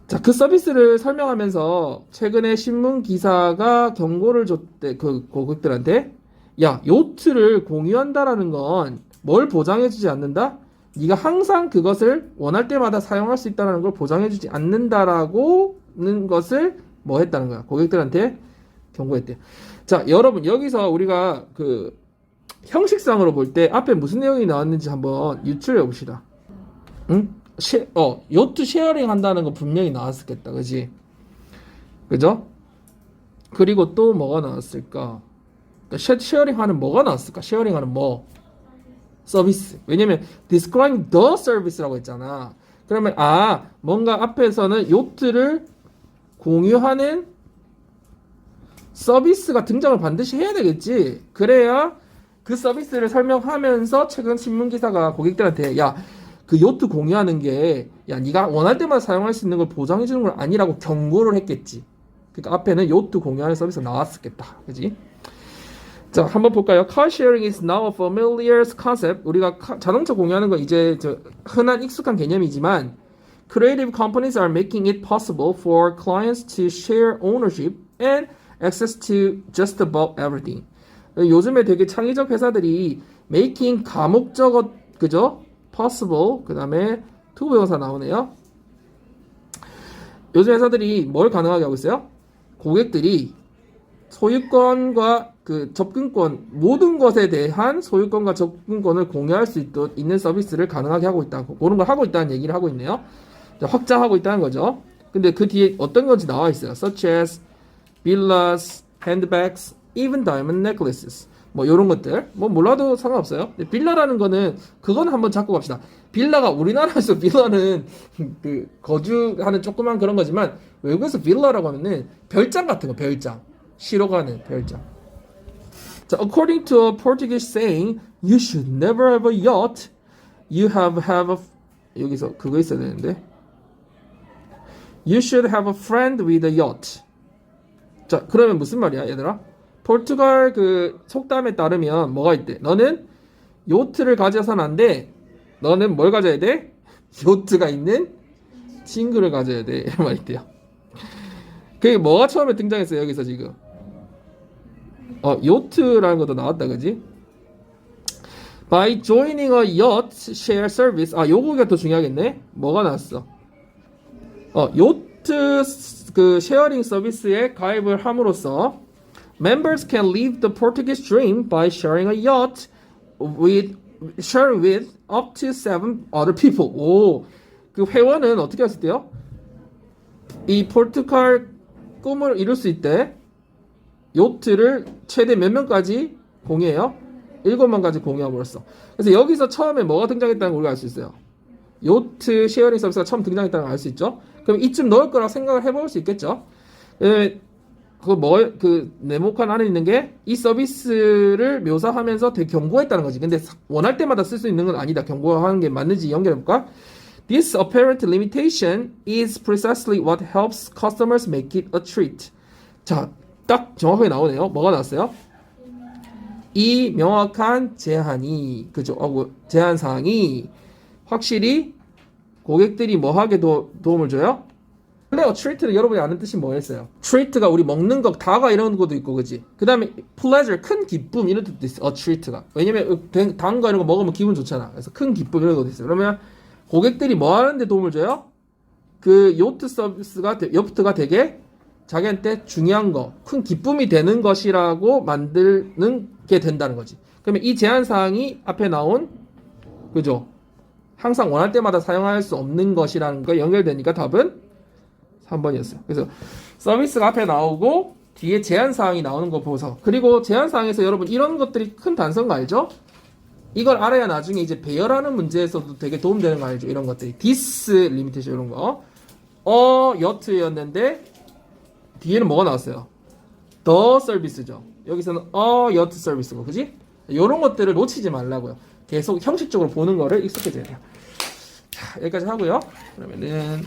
자, 그 서비스를 설명하면서 최근에 신문 기사가 경고를 줬대 그 고객들한테 야, 요트를 공유한다라는 건 뭘 보장해주지 않는다? 네가 항상 그것을 원할 때마다 사용할 수 있다는 걸 보장해주지 않는다라고는 것을 뭐 했다는 거야? 고객들한테 경고했대. 자, 여러분 여기서 우리가 그 형식상으로 볼 때 앞에 무슨 내용이 나왔는지 한번 유출해 봅시다. 응? 요트 쉐어링 한다는 거 분명히 나왔었겠다. 그지? 그죠? 그리고 또 뭐가 나왔을까? 그러니까 쉐어링 하는 뭐가 나왔을까? 쉐어링 하는 뭐? 서비스. 왜냐면 describing the service라고 했잖아. 그러면 뭔가 앞에서는 요트를 공유하는 서비스가 등장을 반드시 해야 되겠지. 그래야 그 서비스를 설명하면서 최근 신문 기사가 고객들한테 야 그 요트 공유하는 게 야 네가 원할 때마다 사용할 수 있는 걸 보장해 주는 건 아니라고 경고를 했겠지. 그러니까 앞에는 요트 공유하는 서비스가 나왔었겠다. 그지? 자, 한번 볼까요? Car sharing is now a familiar concept. 우리가 자동차 공유하는 건 이제 흔한 익숙한 개념이지만 creative companies are making it possible for clients to share ownership and access to just about everything. 요즘에 되게 창의적 회사들이 making 가목적어 그죠? possible 그 다음에 투부정사 나오네요. 요즘 회사들이 뭘 가능하게 하고 있어요? 고객들이 소유권과 그 접근권 모든 것에 대한 소유권과 접근권을 공유할 수 있는 서비스를 가능하게 하고 있다. 그런 걸 하고 있다는 얘기를 하고 있네요. 확장하고 있다는 거죠. 근데 그 뒤에 어떤 건지 나와 있어요. Such as villas, handbags, even diamond necklaces. 뭐 요런 것들 뭐 몰라도 상관없어요. 근데 빌라라는 거는 그건 한번 잡고 갑시다. 빌라가 우리나라에서 빌라는 그 거주하는 조그만 그런 거지만 외국에서 빌라라고 하면은 별장 같은 거 별장 쉬러 가는 별장. 자, according to a Portuguese saying, you should never have a yacht. You have a 여기서 그거 있어야 되는데. You should have a friend with a yacht. 자, 그러면 무슨 말이야, 얘들아? 포르투갈 그 속담에 따르면 뭐가 있대? 너는 요트를 가져서는 안 돼. 너는 뭘 가져야 돼? 요트가 있는 친구를 가져야 돼. 이런 말이 있대요. 그게 뭐가 처음에 등장했어요, 여기서 지금? 요트라는 것도 나왔다, 그지? By joining a yacht share service. 요거가 더 중요하겠네. 뭐가 나왔어? 요트 그 쉐어링 서비스에 가입을 함으로써 members can live the Portuguese dream by sharing a yacht with up to 7 other people. 오, 그 회원은 어떻게 할 수 있대요? 이 포르투갈 꿈을 이룰 수 있대. 요트를 최대 몇 명까지 공유해요? 7명까지 공유함으로써. 그래서 여기서 처음에 뭐가 등장했다는 걸 우리가 알 수 있어요. 요트 쉐어링 서비스가 처음 등장했다는 걸 알 수 있죠. 그럼 이쯤 넣을 거라고 생각을 해볼 수 있겠죠. 그 네모칸 안에 있는 게 이 서비스를 묘사하면서 되게 경고했다는 거지. 근데 원할 때마다 쓸 수 있는 건 아니다. 경고하는 게 맞는지 연결해볼까? This apparent limitation is precisely what helps customers make it a treat. 자, 딱 정확하게 나오네요. 뭐가 나왔어요? 이 명확한 제한이, 그죠? 제한 사항이 확실히 고객들이 뭐하게 도움을 줘요? 원래 treat는 여러분이 아는 뜻이 뭐였어요? treat가 우리 먹는 거, 다과 이런 것도 있고, 그지? 그 다음에 pleasure, 큰 기쁨 이런 뜻도 있어. treat가. 왜냐면 단 거 이런 거 먹으면 기분 좋잖아. 그래서 큰 기쁨 이런 것도 있어요. 그러면 고객들이 뭐 하는데 도움을 줘요? 그 요트 서비스가, 요트가 되게 자기한테 중요한 거, 큰 기쁨이 되는 것이라고 만드는 게 된다는 거지. 그러면 이 제한 사항이 앞에 나온, 그죠? 항상 원할 때마다 사용할 수 없는 것이라는 거 연결되니까 답은 3번이었어요. 그래서 서비스가 앞에 나오고 뒤에 제한 사항이 나오는 거 보고서, 그리고 제한 사항에서 여러분 이런 것들이 큰 단서인 거 알죠? 이걸 알아야 나중에 이제 배열하는 문제에서도 되게 도움되는 거 알죠? 이런 것들이 this limitation 이런 거. 여트였는데 뒤에는 뭐가 나왔어요? the service죠. 여기서는 여트 서비스고, 그지? 이런 것들을 놓치지 말라고요. 계속 형식적으로 보는 거를 익숙해져야 돼요. 자, 여기까지 하고요. 그러면은